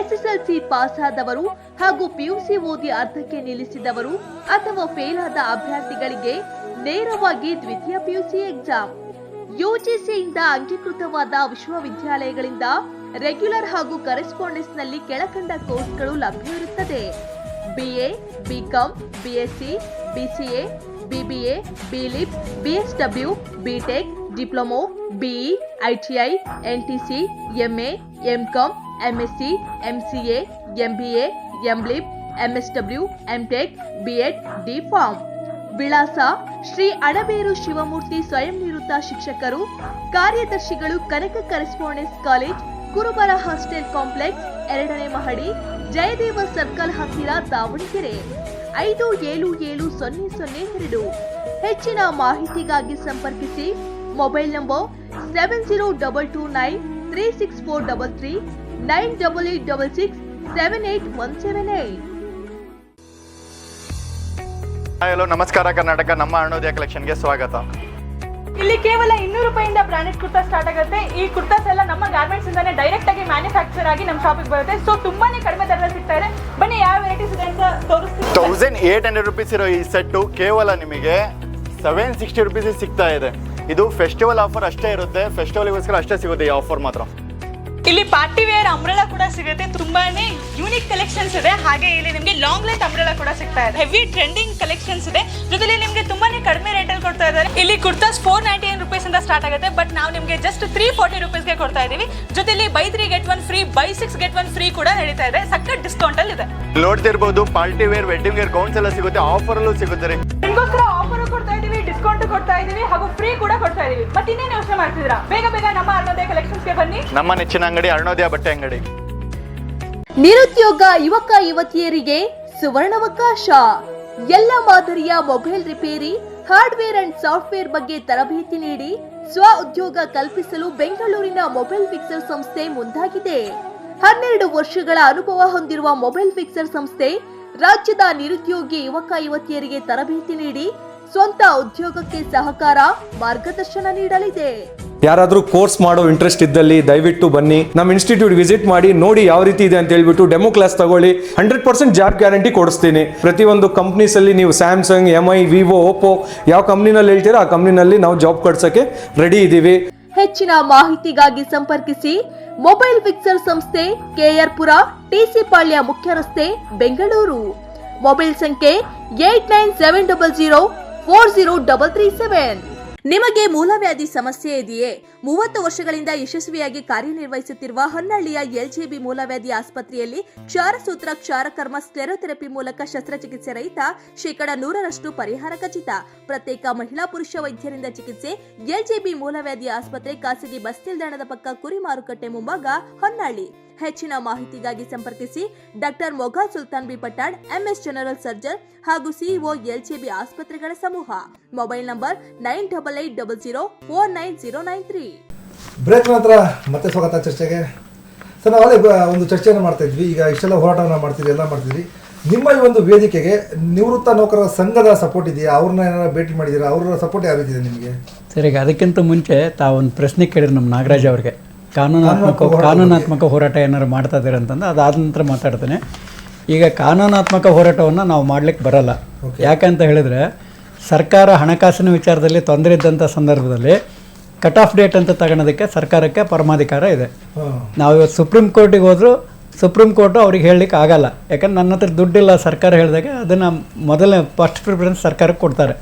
SSLC ಪಾಸ್ ಆದವರು ಹಾಗೂ PUC ಓದಿ ಅರ್ಧಕ್ಕೆ ನಿಲ್ಲಿಸಿದವರು ಅಥವಾ ಫೇಲ್ ಆದ ಅಭ್ಯರ್ಥಿಗಳಿಗೆ ನೇರವಾಗಿ ದ್ವಿತೀಯ PUC ಎಕ್ಸಾಮ್. UGCಯಿಂದ ಅಂಗೀಕೃತವಾದ ವಿಶ್ವವಿದ್ಯಾಲಯಗಳಿಂದ ರೆಗ್ಯುಲರ್ ಹಾಗೂ ಕರೆಸ್ಪಾಂಡೆನ್ಸ್ ನಲ್ಲಿ ಕೆಳಕಂಡ ಕೋರ್ಸ್ಗಳು ಲಭ್ಯವಿರುತ್ತದೆ: BA, BCom, BSc, BCA, BBA, BLIP, BSW, BTech, diploma, BE, ITI, NTC, MA, MCom, MSc, MCA, MBA, MLIP, MSW, MTech, B.Ed, D.Pharm. ವಿಳಾಸ: ಶ್ರೀ ಅಣಬೇರು ಶಿವಮೂರ್ತಿ ಸ್ವಯಂ ನಿವೃತ್ತ ಶಿಕ್ಷಕರು, ಕಾರ್ಯದರ್ಶಿಗಳು, ಕನಕ ಕರೆಸ್ಪಾಂಡೆನ್ಸ್ ಕಾಲೇಜ್, ಕುರುಬರ ಹಾಸ್ಟೆಲ್ ಕಾಂಪ್ಲೆಕ್ಸ್, 2ನೇ ಮಹಡಿ, ಜಯದೇವ ಸರ್ಕಲ್ ಹತ್ತಿರ, ದಾವಣಗೆರೆ. 577002. ಹೆಚ್ಚಿನ ಮಾಹಿತಿಗಾಗಿ ಸಂಪರ್ಕಿಸಿ. Mobile number 7022936433 9886678178. ಹಲೋ, ನಮಸ್ಕಾರ ಕರ್ನಾಟಕ. ನಮ್ಮ ಅರುಣೋದಯ ಕಲೆಕ್ಷನ್ಗೆ ಸ್ವಾಗತ. ಇಲ್ಲಿ ಕೇವಲ 200 ರೂಪಾಯಿಂದ ಬ್ರಾಂಡೆಡ್ ಕುರ್ತಾ ಸ್ಟಾರ್ಟ್ ಆಗುತ್ತೆ. ಈ ಕುರ್ತಾಸ್ ಎಲ್ಲ ನಮ್ಮ ಗಾರ್ಮೆಂಟ್ಸ್ ಇಂದಾನೆ ಡೈರೆಕ್ಟ್ ಆಗಿ ಮ್ಯಾನುಫ್ಯಾಕ್ಚರ್ ಆಗಿ ನಮ್ಮ ಶಾಪಿಗೆ ಬರುತ್ತೆ. ಸೊ ತುಂಬಾನೇ ಕಡಿಮೆ ದರದಲ್ಲಿ ಸಿಗ್ತಾ ಇದೆ. ಬನ್ನಿ ಯಾವ ವೆರೈಟೀಸ್ ಇದೆ ಅಂತ ತೋರಿಸ್ತೀನಿ. 1800 ರೂಪೀಸ್ ಇರೋ ಈ ಸೆಟ್ಟು ಕೇವಲ ನಿಮಗೆ 760 ರೂಪೀಸ್ ಸಿಗ್ತಾ ಇದೆ. ಇದು ಫೆಸ್ಟಿವಲ್ ಆಫರ್ ಅಷ್ಟೇ ಇರುತ್ತೆ, ಫೆಸ್ಟಿವಲ್ಗೋಸ್ಕರ ಅಷ್ಟೇ ಸಿಗುತ್ತೆ ಈ ಆಫರ್ ಮಾತ್ರ. ಇಲ್ಲಿ ಪಾರ್ಟಿ ವೇರ್ ಅಂಬ್ರೆಲಾ ಕೂಡ ಸಿಗುತ್ತೆ. ತುಂಬಾನೇ ಯೂನಿಕ್ ಕಲೆಕ್ಷನ್ಸ್ ಇದೆ. ಹಾಗೆ ಇಲ್ಲಿ ನಿಮಗೆ ಲಾಂಗ್ ಲೆಂತ್ ಅಂಬ್ರೆಲಾ ಕೂಡ ಸಿಗ್ತಾ ಇದೆ. ಹೆವಿ ಟ್ರೆಂಡಿಂಗ್ ಕಲೆಕ್ಷನ್ಸ್ ಇದೆ. ಜೊತೆಲಿ ನಿಮಗೆ ತುಂಬಾನೇ ಕಡಿಮೆ ರೇಟಲ್ಲಿ ಕೊಡ್ತಾ ಇದ್ದಾರೆ. ಇಲ್ಲಿ ಕುರ್ತಾಸ್ 499 ರೂಪೀಸ್ ಇಂದ ಸ್ಟಾರ್ಟ್ ಆಗುತ್ತೆ. ಬಟ್ ನಾವು ನಿಮಗೆ ಜಸ್ಟ್ 340 ರೂಪೀಸ್ಗೆ ಕೊಡ್ತಾ ಇದೀವಿ. ಜೊತೆಲಿ buy 3 get 1 free, buy 6 get 1 free ಕೂಡ ನಡೀತಾ ಇದೆ. ಸಖತ್ ಡಿಸ್ಕೌಂಟ್ ಅಲ್ಲಿ ಇದೆ. ನೋಡ್ತಿರ್ಬೋದು party wear, wedding wear gowns ಎಲ್ಲ ಸಿಗುತ್ತೆ, ಆಫರ್ ಅಲ್ಲೂ ಸಿಗುತ್ತೆ ರೀ. ನಿಮಗೋಸ್ಕರ ಆಫರ್ ಕೊಡ್ತಾ ಇದೀವಿ, ಡಿಸ್ಕೌಂಟ್ ಕೊಡ್ತಾ ಇದೀವಿ, ಹಾಗೂ ಫ್ರೀ ಕೂಡ ಕೊಡ್ತಾ ಇದೀವಿ. ಮತ್ತೆ ಇನ್ನೇನು ಯೋಚನೆ ಮಾಡ್ತಿದ್ದೀರಾ? ಬೇಗ ಬೇಗ ನಮ್ಮ ಅರುಣೋದಯ ಕಲೆಕ್ಷನ್ಸ್ಗೆ ಬನ್ನಿ. ನಮ್ಮ ನೆಚ್ಚಿನ ಅಂಗಡಿ ಅರುಣೋದಯ ಬಟ್ಟೆ ಅಂಗಡಿ. ನಿರುದ್ಯೋಗ ಯುವಕ ಯುವತಿಯರಿಗೆ ಸುವರ್ಣಾವಕಾಶ. ಎಲ್ಲ ಮಾದರಿಯ mobile repair, hardware and software ಬಗ್ಗೆ ತರಬೇತಿ ನೀಡಿ ಸ್ವ ಉದ್ಯೋಗ ಕಲ್ಪಿಸಲು ಬೆಂಗಳೂರಿನ ಮೊಬೈಲ್ ಫಿಕ್ಸರ್ ಸಂಸ್ಥೆ ಮುಂದಾಗಿದೆ. 12 ವರ್ಷಗಳ ಅನುಭವ ಹೊಂದಿರುವ ಮೊಬೈಲ್ ಫಿಕ್ಸರ್ ಸಂಸ್ಥೆ ರಾಜ್ಯದ ನಿರುದ್ಯೋಗಿ ಯುವಕ ಯುವತಿಯರಿಗೆ ತರಬೇತಿ ನೀಡಿ ಸ್ವಂತ ಉದ್ಯೋಗಕ್ಕೆ ಸಹಕಾರ, ಮಾರ್ಗದರ್ಶನ ನೀಡಲಿದೆ. ಯಾರಾದರೂ ಕೋರ್ಸ್ ಮಾಡೋ ಇಂಟ್ರೆಸ್ಟ್ ಇದ್ದಲ್ಲಿ ದಯವಿಟ್ಟು ಬನ್ನಿ, ನಮ್ಮ ಇನ್ಸ್ಟಿಟ್ಯೂಟ್ ವಿಸಿಟ್ ಮಾಡಿ, ನೋಡಿ ಯಾವ ರೀತಿ ಇದೆ ಅಂತ ಹೇಳ್ಬಿಟ್ಟು ಡೆಮೋ ಕ್ಲಾಸ್ ತಗೊಳ್ಳಿ. 100% ಜಾಬ್ ಗ್ಯಾರಂಟಿ ಕೊಡಿಸ್ತೀನಿ. ಪ್ರತಿಯೊಂದು ಕಂಪ್ನೀಸ್ ಅಲ್ಲಿ ನೀವು ಸ್ಯಾಮ್ಸಂಗ್, MI, ವಿವೋ, ಓಪೋ ಯಾವ ಕಂಪ್ನಿನಲ್ಲಿ ಹೇಳ್ತೀರಾ ಆ ಕಂಪ್ನಿನಲ್ಲಿ ನಾವು ಜಾಬ್ ಕೊಡ್ಸಕ್ಕೆ ರೆಡಿ ಇದ್ದೀವಿ. ಹೆಚ್ಚಿನ ಮಾಹಿತಿಗಾಗಿ ಸಂಪರ್ಕಿಸಿ ಮೊಬೈಲ್ ಫಿಕ್ಸರ್ ಸಂಸ್ಥೆ, KR ಪುರ, TC ಪಾಳ್ಯ ಮುಖ್ಯ ರಸ್ತೆ, ಬೆಂಗಳೂರು. ಮೊಬೈಲ್ ಸಂಖ್ಯೆ 8970040337. ನಿಮಗೆ ಮೂಲವ್ಯಾಧಿ ಸಮಸ್ಯೆ ಇದೆಯೇ? 30 ವರ್ಷಗಳಿಂದ ಯಶಸ್ವಿಯಾಗಿ ಕಾರ್ಯನಿರ್ವಹಿಸುತ್ತಿರುವ ಹೊನ್ನಳ್ಳಿಯ LJB ಮೂಲವ್ಯಾಧಿ ಆಸ್ಪತ್ರೆಯಲ್ಲಿ ಕ್ಷಾರಸೂತ್ರ, ಕ್ಷಾರಕರ್ಮ, ಸ್ಕ್ಲೆರೋಥೆರಪಿ ಮೂಲಕ ಶಸ್ತ್ರಚಿಕಿತ್ಸೆ ರಹಿತ 100% ಪರಿಹಾರ ಖಚಿತ. ಪ್ರತ್ಯೇಕ ಮಹಿಳಾ ಪುರುಷ ವೈದ್ಯರಿಂದ ಚಿಕಿತ್ಸೆ. LJB ಮೂಲವ್ಯಾಧಿ ಆಸ್ಪತ್ರೆ, ಖಾಸಗಿ ಬಸ್ ನಿಲ್ದಾಣದ ಪಕ್ಕ, ಕುರಿ ಮಾರುಕಟ್ಟೆ ಮುಂಭಾಗ, ಹೊನ್ನಳ್ಳಿ. ಹೆಚ್ಚಿನ ಮಾಹಿತಿಗಾಗಿ ಸಂಪರ್ಕಿಸಿ doctor Mogha Sultan B Pattad, MS general surgeon ಹಾಗೂ CEO LJB ಆಸ್ಪತ್ರೆಗಳ ಸಮೂಹ. Mobile number 9880049093. ಬ್ರೇಕ್ ನಂತರ ಮತ್ತೆ ಸ್ವಾಗತ ಚರ್ಚೆಗೆ. ಸರ್, ನಾವು ಅಲ್ಲೇ ಒಂದು ಚರ್ಚೆಯನ್ನು ಮಾಡ್ತಾ ಇದ್ವಿ. ಈಗ ಇಷ್ಟೆಲ್ಲ ಹೋರಾಟವನ್ನು ಮಾಡ್ತೀರಿ, ಎಲ್ಲ ಮಾಡ್ತೀರಿ. ನಿಮ್ಮ ಈ ಒಂದು ವೇದಿಕೆಗೆ ನಿವೃತ್ತ ನೌಕರರ ಸಂಘದ ಸಪೋರ್ಟ್ ಇದೆಯಾ? ಅವ್ರನ್ನ ಏನಾರ ಭೇಟಿ ಮಾಡಿದ್ದೀರಾ? ಅವರ ಸಪೋರ್ಟ್ ಯಾವ ರೀತಿ ಇದೆ ನಿಮಗೆ? ಸರ್, ಈಗ ಅದಕ್ಕಿಂತ ಮುಂಚೆ ತಾವೊಂದು ಪ್ರಶ್ನೆ ಕೇಳಿದ್ರು ನಮ್ಮ ನಾಗರಾಜ್ ಅವ್ರಿಗೆ. ಕಾನೂನಾತ್ಮಕ ಹೋರಾಟ ಏನಾರು ಮಾಡ್ತಾ ಇದ್ದೀರ ಅಂತಂದ್ರೆ ಅದಾದ ನಂತರ ಮಾತಾಡ್ತೇನೆ. ಈಗ ಕಾನೂನಾತ್ಮಕ ಹೋರಾಟವನ್ನು ನಾವು ಮಾಡ್ಲಿಕ್ಕೆ ಬರಲ್ಲ. ಯಾಕಂತ ಹೇಳಿದ್ರೆ ಸರ್ಕಾರ ಹಣಕಾಸಿನ ವಿಚಾರದಲ್ಲಿ ತೊಂದರೆ ಇದ್ದಂಥ ಸಂದರ್ಭದಲ್ಲಿ ಕಟ್ ಆಫ್ ಡೇಟ್ ಅಂತ ತಗೊಳೋದಕ್ಕೆ ಸರ್ಕಾರಕ್ಕೆ ಪರಮಾಧಿಕಾರ ಇದೆ. ನಾವು ಇವತ್ತು ಸುಪ್ರೀಂ ಕೋರ್ಟಿಗೆ ಹೋದರೂ ಸುಪ್ರೀಂ ಕೋರ್ಟು ಅವ್ರಿಗೆ ಹೇಳಲಿಕ್ಕೆ ಆಗಲ್ಲ. ಯಾಕಂದ್ರೆ ನನ್ನ ಹತ್ರ ದುಡ್ಡಿಲ್ಲ ಸರ್ಕಾರ ಹೇಳಿದಾಗ ಅದನ್ನು ಫಸ್ಟ್ ಪ್ರಿಫರೆನ್ಸ್ ಸರ್ಕಾರಕ್ಕೆ ಕೊಡ್ತಾರೆ.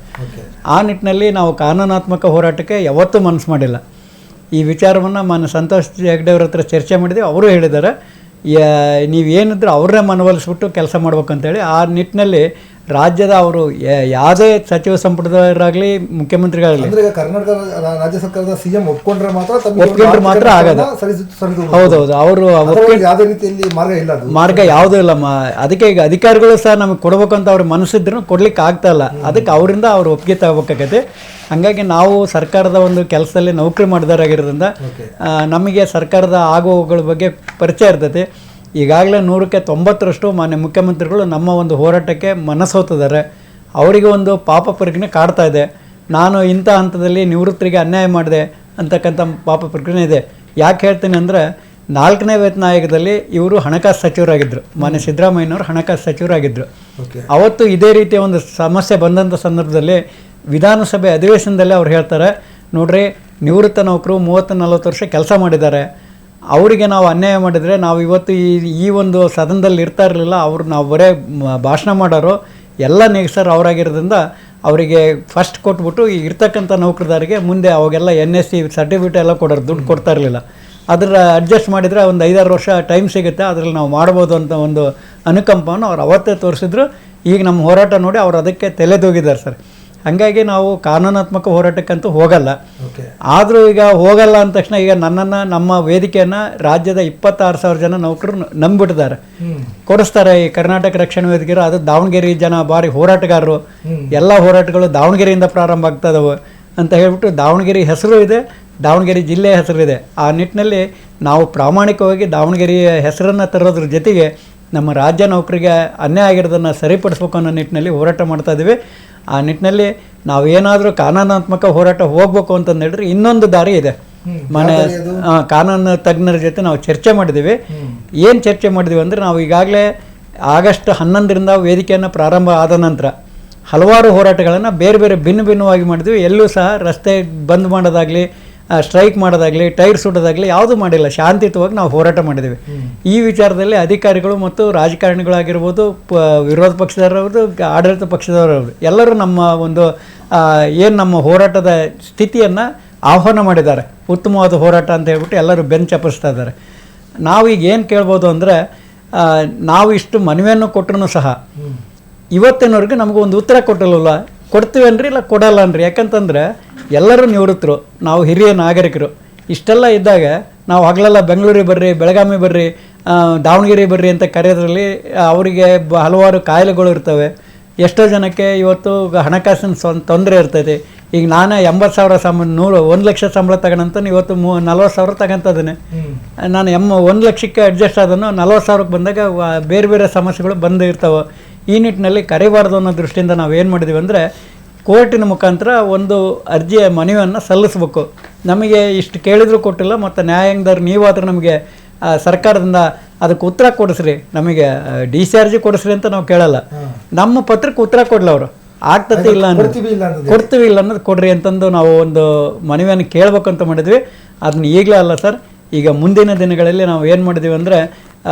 ಆ ನಿಟ್ಟಿನಲ್ಲಿ ನಾವು ಕಾನೂನಾತ್ಮಕ ಹೋರಾಟಕ್ಕೆ ಯಾವತ್ತೂ ಮನಸ್ಸು ಮಾಡಿಲ್ಲ. ಈ ವಿಚಾರವನ್ನು ಮಾನ್ಯ ಸಂತೋಷ್ ಹೆಗ್ಡೆ ಅವ್ರ ಹತ್ರ ಚರ್ಚೆ ಮಾಡಿದ್ವಿ. ಅವರು ಹೇಳಿದ್ದಾರೆ ನೀವೇನಿದ್ರು ಅವ್ರನ್ನೇ ಮನವೊಲಿಸ್ಬಿಟ್ಟು ಕೆಲಸ ಮಾಡ್ಬೇಕಂತೇಳಿ. ಆ ನಿಟ್ಟಿನಲ್ಲಿ ರಾಜ್ಯದ ಅವರು ಯಾವುದೇ ಸಚಿವ ಸಂಪುಟದವರಾಗಲಿ ಮುಖ್ಯಮಂತ್ರಿಗಳಾಗಲಿ ಕರ್ನಾಟಕ ರಾಜ್ಯ ಸರ್ಕಾರದ CM ಒಪ್ಕೊಂಡ್ರೆ ಮಾತ್ರ ಆಗೋದು. ಹೌದೌದು, ಅವರು ಯಾವುದೇ ರೀತಿಯಲ್ಲಿ ಮಾರ್ಗ ಯಾವುದೂ ಇಲ್ಲ. ಅದಕ್ಕೆ ಈಗ ಅಧಿಕಾರಿಗಳು ಸಹ ನಮಗೆ ಕೊಡ್ಬೇಕು ಅಂತ ಅವ್ರ ಮನಸ್ಸಿದ್ರು ಕೊಡ್ಲಿಕ್ಕೆ ಆಗ್ತಾ ಇಲ್ಲ. ಅದಕ್ಕೆ ಅವರಿಂದ ಅವ್ರು ಒಪ್ಪಿಗೆ ತಗೋಬೇಕಾಗತ್ತೆ. ಹಾಗಾಗಿ ನಾವು ಸರ್ಕಾರದ ಒಂದು ಕೆಲಸದಲ್ಲಿ ನೌಕರಿ ಮಾಡಿದವರಾಗಿರೋದ್ರಿಂದ ನಮಗೆ ಸರ್ಕಾರದ ಆಗುವಗಳ ಬಗ್ಗೆ ಪರಿಚಯ ಇರ್ತೈತಿ. ಈಗಾಗಲೇ 100ಕ್ಕೆ 90ರಷ್ಟು ಮಾನ್ಯ ಮುಖ್ಯಮಂತ್ರಿಗಳು ನಮ್ಮ ಒಂದು ಹೋರಾಟಕ್ಕೆ ಮನಸ್ಸೋತಿದ್ದಾರೆ. ಅವರಿಗೆ ಒಂದು ಪಾಪ ಪರಿಜ್ಞೆ ಕಾಡ್ತಾ ಇದೆ. ನಾನು ಇಂಥ ಹಂತದಲ್ಲಿ ನಿವೃತ್ತರಿಗೆ ಅನ್ಯಾಯ ಮಾಡಿದೆ ಅಂತಕ್ಕಂಥ ಪಾಪ ಪರಿಜ್ಞೆ ಇದೆ. ಯಾಕೆ ಹೇಳ್ತೀನಿ ಅಂದರೆ 4ನೇ ವೇತನ ಆಯೋಗದಲ್ಲಿ ಇವರು ಹಣಕಾಸು ಸಚಿವರಾಗಿದ್ದರು. ಮಾನ್ಯ ಸಿದ್ದರಾಮಯ್ಯನವರು ಹಣಕಾಸು ಸಚಿವರಾಗಿದ್ದರು. ಅವತ್ತು ಇದೇ ರೀತಿಯ ಒಂದು ಸಮಸ್ಯೆ ಬಂದಂಥ ಸಂದರ್ಭದಲ್ಲಿ ವಿಧಾನಸಭೆ ಅಧಿವೇಶನದಲ್ಲಿ ಅವ್ರು ಹೇಳ್ತಾರೆ, ನೋಡ್ರಿ ನಿವೃತ್ತ ನೌಕರು 30-40 ವರ್ಷ ಕೆಲಸ ಮಾಡಿದ್ದಾರೆ, ಅವರಿಗೆ ನಾವು ಅನ್ಯಾಯ ಮಾಡಿದರೆ ನಾವು ಇವತ್ತು ಈ ಒಂದು ಸದನದಲ್ಲಿ ಇರ್ತಾ ಇರಲಿಲ್ಲ. ನಾವು ಬರೇ ಭಾಷಣ ಮಾಡೋರು ಎಲ್ಲ ನಿಗ್ಸರ್ ಅವರಾಗಿರೋದ್ರಿಂದ ಅವರಿಗೆ ಫಸ್ಟ್ ಕೊಟ್ಬಿಟ್ಟು ಇರ್ತಕ್ಕಂಥ ನೌಕರದಾರಿಗೆ ಮುಂದೆ ಅವಾಗೆಲ್ಲ NSC ಸರ್ಟಿಫಿಕೇಟ್ ಎಲ್ಲ ಕೊಡೋರು, ದುಡ್ಡು ಕೊಡ್ತಾ ಇರಲಿಲ್ಲ. ಅದರ ಅಡ್ಜಸ್ಟ್ ಮಾಡಿದರೆ ಒಂದು 5-6 ವರ್ಷ ಟೈಮ್ ಸಿಗುತ್ತೆ, ಅದರಲ್ಲಿ ನಾವು ಮಾಡ್ಬೋದು ಅಂತ ಒಂದು ಅನುಕಂಪವನ್ನು ಅವ್ರು ಅವತ್ತೇ ತೋರಿಸಿದ್ರು. ಈಗ ನಮ್ಮ ಹೋರಾಟ ನೋಡಿ ಅವ್ರು ಅದಕ್ಕೆ ತಲೆದೂಗಿದ್ದಾರೆ ಸರ್. ಹಾಗಾಗಿ ನಾವು ಕಾನೂನಾತ್ಮಕ ಹೋರಾಟಕ್ಕಂತೂ ಹೋಗಲ್ಲ. ಆದರೂ ಈಗ ಹೋಗಲ್ಲ ಅಂದ ತಕ್ಷಣ ಈಗ ನನ್ನನ್ನು, ನಮ್ಮ ವೇದಿಕೆಯನ್ನು ರಾಜ್ಯದ 26,000 ಜನ ನೌಕರರು ನಂಬಿಬಿಟ್ಟಿದ್ದಾರೆ, ಕೊಡಿಸ್ತಾರೆ. ಈ ಕರ್ನಾಟಕ ರಕ್ಷಣಾ ವೇದಿಕೆರು, ಅದು ದಾವಣಗೆರೆ ಜನ ಭಾರಿ ಹೋರಾಟಗಾರರು, ಎಲ್ಲ ಹೋರಾಟಗಳು ದಾವಣಗೆರೆಯಿಂದ ಪ್ರಾರಂಭ ಆಗ್ತದವು ಅಂತ ಹೇಳ್ಬಿಟ್ಟು ದಾವಣಗೆರೆ ಹೆಸರು ಇದೆ, ದಾವಣಗೆರೆ ಜಿಲ್ಲೆಯ ಹೆಸರಿದೆ. ಆ ನಿಟ್ಟಿನಲ್ಲಿ ನಾವು ಪ್ರಾಮಾಣಿಕವಾಗಿ ದಾವಣಗೆರೆಯ ಹೆಸರನ್ನು ತರೋದ್ರ ಜೊತೆಗೆ ನಮ್ಮ ರಾಜ್ಯ ನೌಕರಿಗೆ ಅನ್ಯಾಯ ಆಗಿರೋದನ್ನು ಸರಿಪಡಿಸ್ಬೇಕು ಅನ್ನೋ ನಿಟ್ಟಿನಲ್ಲಿ ಹೋರಾಟ ಮಾಡ್ತಾ ಇದ್ದೀವಿ. ಆ ನಿಟ್ಟಿನಲ್ಲಿ ನಾವೇನಾದರೂ ಕಾನೂನಾತ್ಮಕ ಹೋರಾಟ ಹೋಗಬೇಕು ಅಂತಂದು ಹೇಳಿದ್ರೆ ಇನ್ನೊಂದು ದಾರಿ ಇದೆ. ಕಾನೂನು ತಜ್ಞರ ಜೊತೆ ನಾವು ಚರ್ಚೆ ಮಾಡಿದ್ದೀವಿ. ಏನು ಚರ್ಚೆ ಮಾಡಿದ್ದೀವಿ ಅಂದರೆ, ನಾವು ಈಗಾಗಲೇ ಆಗಸ್ಟ್ 11ರಿಂದ ವೇದಿಕೆಯನ್ನು ಪ್ರಾರಂಭ ಆದ ನಂತರ ಹಲವಾರು ಹೋರಾಟಗಳನ್ನು ಬೇರೆ ಬೇರೆ ಭಿನ್ನವಾಗಿ ಮಾಡಿದ್ವಿ. ಎಲ್ಲೂ ಸಹ ರಸ್ತೆ ಬಂದ್ ಮಾಡೋದಾಗಲಿ, ಸ್ಟ್ರೈಕ್ ಮಾಡೋದಾಗಲಿ, ಟೈರ್ ಸುಡೋದಾಗಲಿ ಯಾವುದೂ ಮಾಡಿಲ್ಲ. ಶಾಂತಿಯುತವಾಗಿ ನಾವು ಹೋರಾಟ ಮಾಡಿದ್ದೀವಿ. ಈ ವಿಚಾರದಲ್ಲಿ ಅಧಿಕಾರಿಗಳು ಮತ್ತು ರಾಜಕಾರಣಿಗಳಾಗಿರ್ಬೋದು, ವಿರೋಧ ಪಕ್ಷದವರವರು, ಆಡಳಿತ ಪಕ್ಷದವರವರು ಎಲ್ಲರೂ ನಮ್ಮ ಒಂದು ಏನು ನಮ್ಮ ಹೋರಾಟದ ಸ್ಥಿತಿಯನ್ನು ಆಹ್ವಾನ ಮಾಡಿದ್ದಾರೆ. ಉತ್ತಮವಾದ ಹೋರಾಟ ಅಂತ ಹೇಳ್ಬಿಟ್ಟು ಎಲ್ಲರೂ ಬೆನ್ನು ಚಪ್ಪಿಸ್ತಾ ಇದ್ದಾರೆ. ನಾವೀಗ ಏನು ಕೇಳ್ಬೋದು ಅಂದರೆ, ನಾವು ಇಷ್ಟು ಮನವಿಯನ್ನು ಕೊಟ್ಟರು ಸಹ ಇವತ್ತಿನವರೆಗೆ ನಮಗೂ ಒಂದು ಉತ್ತರ ಕೊಟ್ಟಿಲ್ಲ. ಕೊಡ್ತೀವಿ ಅನ್ರಿ, ಇಲ್ಲ ಕೊಡಲ್ಲ ಅನ್ರಿ. ಯಾಕಂತಂದರೆ ಎಲ್ಲರೂ ನಿವೃತ್ತರು, ನಾವು ಹಿರಿಯ ನಾಗರಿಕರು. ಇಷ್ಟೆಲ್ಲ ಇದ್ದಾಗ ನಾವು ಹಗಲೆಲ್ಲ ಬೆಂಗಳೂರಿಗೆ ಬರ್ರಿ, ಬೆಳಗಾವಿ ಬರ್ರಿ, ದಾವಣಗೆರೆ ಬರ್ರಿ ಅಂತ ಕರೆಯೋದ್ರಲ್ಲಿ ಅವರಿಗೆ ಹಲವಾರು ಕಾಯಿಲೆಗಳು ಇರ್ತವೆ. ಎಷ್ಟೋ ಜನಕ್ಕೆ ಇವತ್ತು ಹಣಕಾಸಿನ ತೊಂದರೆ ಇರ್ತೈತೆ. ಈಗ ನಾನೇ 80,000 1 ಲಕ್ಷ ಸಂಬಳ ತಗೊಂಡಂತ ಇವತ್ತು 40,000 ತಗೊಂತದೇನೆ. ನಾನು 1 ಲಕ್ಷಕ್ಕೆ ಅಡ್ಜಸ್ಟ್ ಆದನು 40,000ಕ್ಕೆ ಬಂದಾಗ ಬೇರೆ ಬೇರೆ ಸಮಸ್ಯೆಗಳು ಬಂದು ಇರ್ತಾವೆ. ಈ ನಿಟ್ಟಿನಲ್ಲಿ ಕರಿಬಾರ್ದು ಅನ್ನೋ ದೃಷ್ಟಿಯಿಂದ ನಾವು ಏನು ಮಾಡಿದ್ದೀವಿ ಅಂದರೆ, ಕೋರ್ಟಿನ ಮುಖಾಂತರ ಒಂದು ಅರ್ಜಿಯ ಮನವಿಯನ್ನು ಸಲ್ಲಿಸ್ಬೇಕು. ನಮಗೆ ಇಷ್ಟು ಕೇಳಿದರೂ ಕೊಟ್ಟಿಲ್ಲ, ಮತ್ತು ನ್ಯಾಯಾಂಗದವ್ರು ನೀವಾದರೂ ನಮಗೆ ಸರ್ಕಾರದಿಂದ ಅದಕ್ಕೆ ಉತ್ತರ ಕೊಡಿಸ್ರಿ, ನಮಗೆ DCRG ಕೊಡಿಸ್ರಿ ಅಂತ ನಾವು ಕೇಳಲ್ಲ. ನಮ್ಮ ಪತ್ರಕ್ಕೆ ಉತ್ತರ ಕೊಡಲ್ಲ ಅವರು. ಆಗ್ತತೆ ಇಲ್ಲ ಅನ್ನೋದು, ಕೊಡ್ತೀವಿ ಇಲ್ಲ ಅನ್ನೋದು ಕೊಡ್ರಿ ಅಂತಂದು ನಾವು ಒಂದು ಮನವಿಯನ್ನು ಕೇಳಬೇಕಂತ ಮಾಡಿದ್ವಿ. ಅದನ್ನ ಈಗಲೇ ಅಲ್ಲ ಸರ್, ಈಗ ಮುಂದಿನ ದಿನಗಳಲ್ಲಿ ನಾವು ಏನು ಮಾಡಿದ್ದೀವಿ ಅಂದರೆ,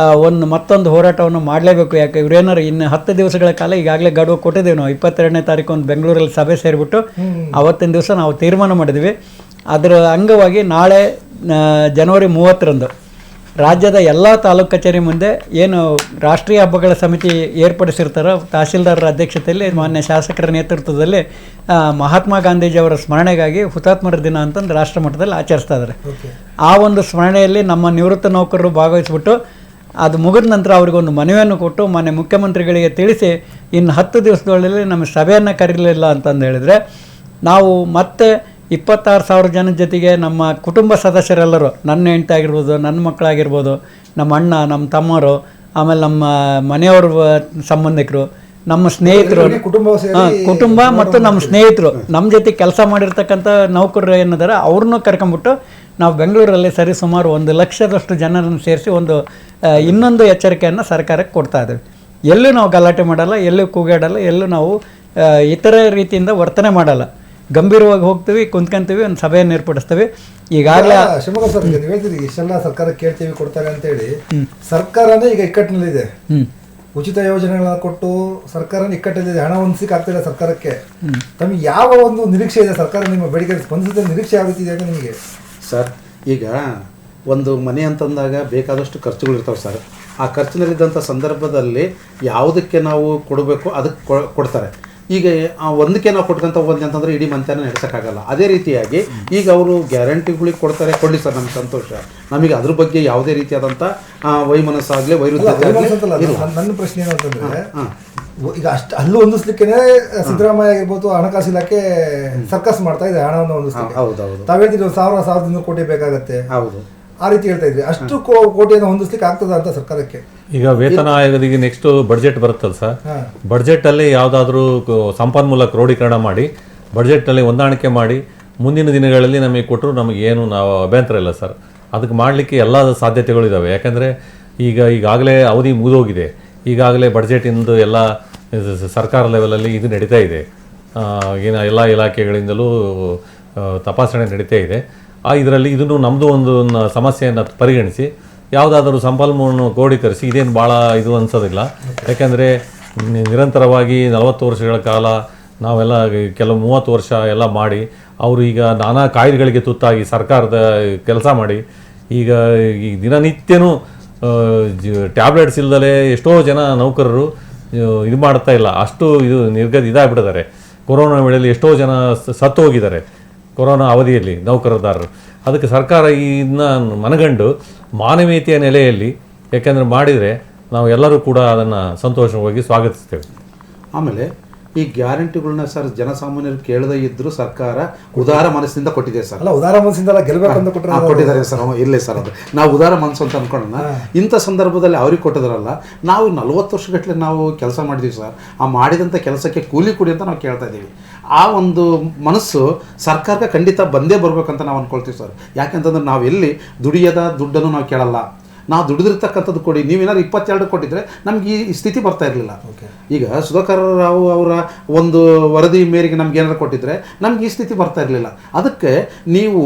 ಮತ್ತೊಂದು ಹೋರಾಟವನ್ನು ಮಾಡಲೇಬೇಕು. ಯಾಕೆ ಇವರೇನಾರು ಇನ್ನು 10 ದಿವಸಗಳ ಕಾಲ ಈಗಾಗಲೇ ಗಡುವು ಕೊಟ್ಟಿದ್ದೀವಿ. ನಾವು 22ನೇ ತಾರೀಕು ಒಂದು ಬೆಂಗಳೂರಲ್ಲಿ ಸಭೆ ಸೇರಿಬಿಟ್ಟು ಅವತ್ತಿನ ದಿವಸ ನಾವು ತೀರ್ಮಾನ ಮಾಡಿದ್ವಿ. ಅದರ ಅಂಗವಾಗಿ ನಾಳೆ ಜನವರಿ 30ರಂದು ರಾಜ್ಯದ ಎಲ್ಲ ತಾಲೂಕು ಕಚೇರಿ ಮುಂದೆ ಏನು ರಾಷ್ಟ್ರೀಯ ಹಬ್ಬಗಳ ಸಮಿತಿ ಏರ್ಪಡಿಸಿರ್ತಾರೋ, ತಹಶೀಲ್ದಾರರ ಅಧ್ಯಕ್ಷತೆಯಲ್ಲಿ, ಮಾನ್ಯ ಶಾಸಕರ ನೇತೃತ್ವದಲ್ಲಿ ಮಹಾತ್ಮ ಗಾಂಧೀಜಿಯವರ ಸ್ಮರಣೆಗಾಗಿ ಹುತಾತ್ಮರ ದಿನ ಅಂತಂದು ರಾಷ್ಟ್ರ ಮಟ್ಟದಲ್ಲಿ ಆಚರಿಸ್ತಾ ಇದ್ದಾರೆ. ಆ ಒಂದು ಸ್ಮರಣೆಯಲ್ಲಿ ನಮ್ಮ ನಿವೃತ್ತ ನೌಕರರು ಭಾಗವಹಿಸ್ಬಿಟ್ಟು ಅದು ಮುಗಿದ ನಂತರ ಅವರಿಗೊಂದು ಮನವಿಯನ್ನು ಕೊಟ್ಟು ಮಾನ್ಯ ಮುಖ್ಯಮಂತ್ರಿಗಳಿಗೆ ತಿಳಿಸಿ, ಇನ್ನು 10 ದಿವಸಗಳಲ್ಲಿ ನಮ್ಮ ಸಭೆಯನ್ನು ಕರೀಲಿಲ್ಲ ಅಂತಂದು ಹೇಳಿದರೆ ನಾವು ಮತ್ತೆ 26,000 ಜನದ ಜೊತೆಗೆ ನಮ್ಮ ಕುಟುಂಬ ಸದಸ್ಯರೆಲ್ಲರೂ, ನನ್ನ ಹೆಂಡತಿ ಆಗಿರ್ಬೋದು, ನನ್ನ ಮಕ್ಕಳಾಗಿರ್ಬೋದು, ನಮ್ಮ ಅಣ್ಣ, ನಮ್ಮ ತಮ್ಮರು, ಆಮೇಲೆ ನಮ್ಮ ಮನೆಯವ್ರ ಸಂಬಂಧಿಕರು, ನಮ್ಮ ಸ್ನೇಹಿತರು, ಕುಟುಂಬ ಮತ್ತು ನಮ್ಮ ಸ್ನೇಹಿತರು, ನಮ್ಮ ಜೊತೆ ಕೆಲಸ ಮಾಡಿರ್ತಕ್ಕಂಥ ನೌಕರರು ಏನಿದ್ದಾರೆ ಅವ್ರನ್ನೂ ಕರ್ಕೊಂಬಿಟ್ಟು ನಾವು ಬೆಂಗಳೂರಲ್ಲಿ ಸರಿ ಸುಮಾರು 1 ಲಕ್ಷದಷ್ಟು ಜನರನ್ನು ಸೇರಿಸಿ ಒಂದು ಇನ್ನೊಂದು ಎಚ್ಚರಿಕೆಯನ್ನು ಸರ್ಕಾರಕ್ಕೆ ಕೊಡ್ತಾ ಇದ್ದೇವೆ. ಎಲ್ಲೂ ನಾವು ಗಲಾಟೆ ಮಾಡಲ್ಲ, ಎಲ್ಲೂ ಕೂಗಾಡಲ್ಲ, ಎಲ್ಲೂ ನಾವು ಇತರ ರೀತಿಯಿಂದ ವರ್ತನೆ ಮಾಡಲ್ಲ. ಗಂಭೀರವಾಗಿ ಹೋಗ್ತೀವಿ, ಕುಂತ್ಕೊಂತೀವಿ, ಒಂದು ಸಭೆಯನ್ನು ಏರ್ಪಡಿಸ್ತೀವಿ. ಈಗಾಗಲೇ ಶಿವಮೊಗ್ಗ ಸರ್, ನೀವು ಹೇಳ್ತೀರಿ ಇಷ್ಟೆಲ್ಲ ಸರ್ಕಾರ ಕೇಳ್ತೀವಿ, ಕೊಡ್ತಾರೆ ಅಂತೇಳಿ, ಸರ್ಕಾರನೇ ಈಗ ಇಕ್ಕಟ್ಟಿನಲ್ಲಿದೆ. ಉಚಿತ ಯೋಜನೆಗಳನ್ನ ಕೊಟ್ಟು ಸರ್ಕಾರನ ಇಕ್ಕಟ್ಟಲ್ಲಿದೆ, ಹಣ ಹೊಂದಿಸಿಕ್ ಆಗ್ತಿಲ್ಲ ಸರ್ಕಾರಕ್ಕೆ. ತಮಗೆ ಯಾವ ಒಂದು ನಿರೀಕ್ಷೆ ಇದೆ? ಸರ್ಕಾರ ನಿಮ್ಮ ಬೇಡಿಕೆ ಸ್ಪಂದಿಸಿದ ನಿರೀಕ್ಷೆ ಯಾವ ರೀತಿ ಇದೆ ಅಂತ ನಿಮಗೆ? ಸರ್, ಈಗ ಒಂದು ಮನೆ ಅಂತಂದಾಗ ಬೇಕಾದಷ್ಟು ಖರ್ಚುಗಳು ಇರ್ತಾವೆ ಸರ್. ಆ ಖರ್ಚಿನಲ್ಲಿದ್ದಂಥ ಸಂದರ್ಭದಲ್ಲಿ ಯಾವುದಕ್ಕೆ ನಾವು ಕೊಡಬೇಕು ಅದಕ್ಕೆ ಕೊಡ್ತಾರೆ. ಈಗ ಒಂದಕ್ಕೆ ನಾವು ಕೊಟ್ಕೊಂತ ಹೋಗಿ ಅಂತಂದರೆ ಇಡೀ ಮಂತ್ಯಾನ ನಡೆಸೋಕ್ಕಾಗಲ್ಲ. ಅದೇ ರೀತಿಯಾಗಿ ಈಗ ಅವರು ಗ್ಯಾರಂಟಿಗಳಿಗೆ ಕೊಡ್ತಾರೆ, ಕೊಡಲಿ ಸರ್, ನಮ್ಗೆ ಸಂತೋಷ. ನಮಗೆ ಅದ್ರ ಬಗ್ಗೆ ಯಾವುದೇ ರೀತಿಯಾದಂಥ ವೈಮನಸ್ಸಾಗಲಿ ವೈರುಧ್ಯ. ನನ್ನ ಪ್ರಶ್ನೆ ಏನು ಅಂತಂದರೆ, ಈಗ ಅಲ್ಲೂ ಹೊಂದಿಸ್ಲಿಕ್ಕೆ ಸಿದ್ದರಾಮಯ್ಯ ಆಗಿರ್ಬೋದು, ಹಣಕಾಸು ಇಲಾಖೆ ಸರ್ಕಸ್ ಮಾಡ್ತಾ ಇದೆ ಹಣವನ್ನು ಹೊಂದಿಸ್ಲಿಕ್ಕೆ. ಹೌದೌದು, ತಾವು ಹೇಳ್ತಿದ್ರು 1,200 ಕೋಟಿ ಬೇಕಾಗತ್ತೆ. ಹೌದು, ಆ ರೀತಿ ಹೇಳ್ತಾ ಇದ್ರಿ. ಅಷ್ಟು ಕೋಟಿಯನ್ನು ಹೊಂದಿಸ್ಲಿಕ್ಕೆ ಆಗ್ತದ ಅಂತ ಸರ್ಕಾರಕ್ಕೆ? ಈಗ ವೇತನ ಆಯೋಗದಿಗೆ ನೆಕ್ಸ್ಟ್ ಬಡ್ಜೆಟ್ ಬರುತ್ತಲ್ಲ ಸರ್, ಬಡ್ಜೆಟ್ ಅಲ್ಲಿ ಯಾವುದಾದ್ರೂ ಸಂಪನ್ಮೂಲ ಕ್ರೋಢೀಕರಣ ಮಾಡಿ ಬಡ್ಜೆಟ್ ಅಲ್ಲಿ ಹೊಂದಾಣಿಕೆ ಮಾಡಿ ಮುಂದಿನ ದಿನಗಳಲ್ಲಿ ನಮಗೆ ಕೊಟ್ಟರು ನಮಗೆ ಏನು ನಾವು ಅಭ್ಯಂತರ ಇಲ್ಲ ಸರ್. ಅದಕ್ಕೆ ಮಾಡಲಿಕ್ಕೆ ಎಲ್ಲ ಸಾಧ್ಯತೆಗಳು ಇದ್ದಾವೆ. ಯಾಕಂದರೆ ಈಗಾಗಲೇ ಅವಧಿ ಮುಗಿದೋಗಿದೆ. ಈಗಾಗಲೇ ಬಡ್ಜೆಟಿಂದು ಎಲ್ಲ ಸರ್ಕಾರ ಲೆವೆಲಲ್ಲಿ ಇದು ನಡೀತಾ ಇದೆ. ಏನು ಎಲ್ಲ ಇಲಾಖೆಗಳಿಂದಲೂ ತಪಾಸಣೆ ನಡೀತಾ ಇದೆ. ಇದರಲ್ಲಿ ಇದನ್ನು ನಮ್ಮದು ಒಂದು ಸಮಸ್ಯೆಯನ್ನು ಪರಿಗಣಿಸಿ ಯಾವುದಾದರೂ ಸಂಪನ್ಮೂಲವನ್ನು ಕ್ರೋಢೀಕರಿಸಿ, ಇದೇನು ಭಾಳ ಇದು ಅನಿಸೋದಿಲ್ಲ. ಯಾಕೆಂದರೆ ನಿರಂತರವಾಗಿ 40 ವರ್ಷಗಳ ಕಾಲ ನಾವೆಲ್ಲ ಕೆಲವು 30 ವರ್ಷ ಎಲ್ಲ ಮಾಡಿ ಅವರು ಈಗ ನಾನಾ ಕಾಯಿಲೆಗಳಿಗೆ ತುತ್ತಾಗಿ ಸರ್ಕಾರದ ಕೆಲಸ ಮಾಡಿ ಈಗ ಈ ದಿನನಿತ್ಯನೂ ಟ್ಯಾಬ್ಲೆಟ್ಸ್ ಇಲ್ಲದಲೇ ಎಷ್ಟೋ ಜನ ನೌಕರರು ಇದು ಮಾಡ್ತಾ ಇಲ್ಲ. ಅಷ್ಟು ಇದು ಇದಾಗ್ಬಿಟ್ಟಿದ್ದಾರೆ. ಕೊರೋನಾ ವೇಳೆಯಲ್ಲಿ ಎಷ್ಟೋ ಜನ ಸತ್ತು ಹೋಗಿದ್ದಾರೆ ಕೊರೋನಾ ಅವಧಿಯಲ್ಲಿ ನೌಕರದಾರರು. ಅದಕ್ಕೆ ಸರ್ಕಾರ ಇದನ್ನ ಮನಗಂಡು ಮಾನವೀಯತೆಯ ನೆಲೆಯಲ್ಲಿ ಯಾಕೆಂದರೆ ಮಾಡಿದರೆ ನಾವು ಎಲ್ಲರೂ ಕೂಡ ಅದನ್ನು ಸಂತೋಷವಾಗಿ ಸ್ವಾಗತಿಸ್ತೇವೆ. ಆಮೇಲೆ ಈ ಗ್ಯಾರಂಟಿಗಳನ್ನ ಸರ್ ಜನಸಾಮಾನ್ಯರು ಕೇಳದೇ ಇದ್ರು ಸರ್ಕಾರ ಉದಾರ ಮನಸ್ಸಿನಿಂದ ಕೊಟ್ಟಿದೆ ಸರ್. ಅಲ್ಲ, ಉದಾರ ಮನಸ್ಸಿಂದ ಗೆಲ್ಲಬೇಕು ಅಂತ ಕೊಟ್ಟಿದ್ದಾರೆ ಸರ್. ಇಲ್ಲೇ ಸರ್, ಅದು ನಾವು ಉದಾರ ಮನಸ್ಸು ಅಂತ ಅನ್ಕೊಳ್ಳೋಣ. ಇಂಥ ಸಂದರ್ಭದಲ್ಲಿ ಅವ್ರಿಗೆ ಕೊಟ್ಟಿದ್ರಲ್ಲ, ನಾವು 40 ವರ್ಷಗಟ್ಟಲೆ ನಾವು ಕೆಲಸ ಮಾಡಿದೀವಿ ಸರ್. ಆ ಮಾಡಿದಂಥ ಕೆಲಸಕ್ಕೆ ಕೂಲಿ ಕೊಡಿ ಅಂತ ನಾವು ಕೇಳ್ತಾ ಇದ್ದೀವಿ. ಆ ಒಂದು ಮನಸ್ಸು ಸರ್ಕಾರಕ್ಕೆ ಖಂಡಿತ ಬಂದೇ ಬರ್ಬೇಕಂತ ನಾವು ಅನ್ಕೊಳ್ತೀವಿ ಸರ್. ಯಾಕೆಂತಂದ್ರೆ ನಾವು ಎಲ್ಲಿ ದುಡಿಯದ ದುಡ್ಡನ್ನು ನಾವು ಕೇಳಲ್ಲ, ನಾವು ದುಡಿದಿರ್ತಕ್ಕಂಥದ್ದು ಕೊಡಿ. ನೀವೇನಾದ್ರು 22 ಕೊಟ್ಟಿದ್ರೆ ನಮ್ಗೆ ಈ ಸ್ಥಿತಿ ಬರ್ತಾ ಇರಲಿಲ್ಲ. ಈಗ ಸುಧಾಕರ್ ರಾವ್ ಅವರ ಒಂದು ವರದಿ ಮೇರೆಗೆ ನಮ್ಗೆ ಏನಾರು ಕೊಟ್ಟಿದ್ರೆ ನಮ್ಗೆ ಈ ಸ್ಥಿತಿ ಬರ್ತಾ ಇರಲಿಲ್ಲ. ಅದಕ್ಕೆ ನೀವು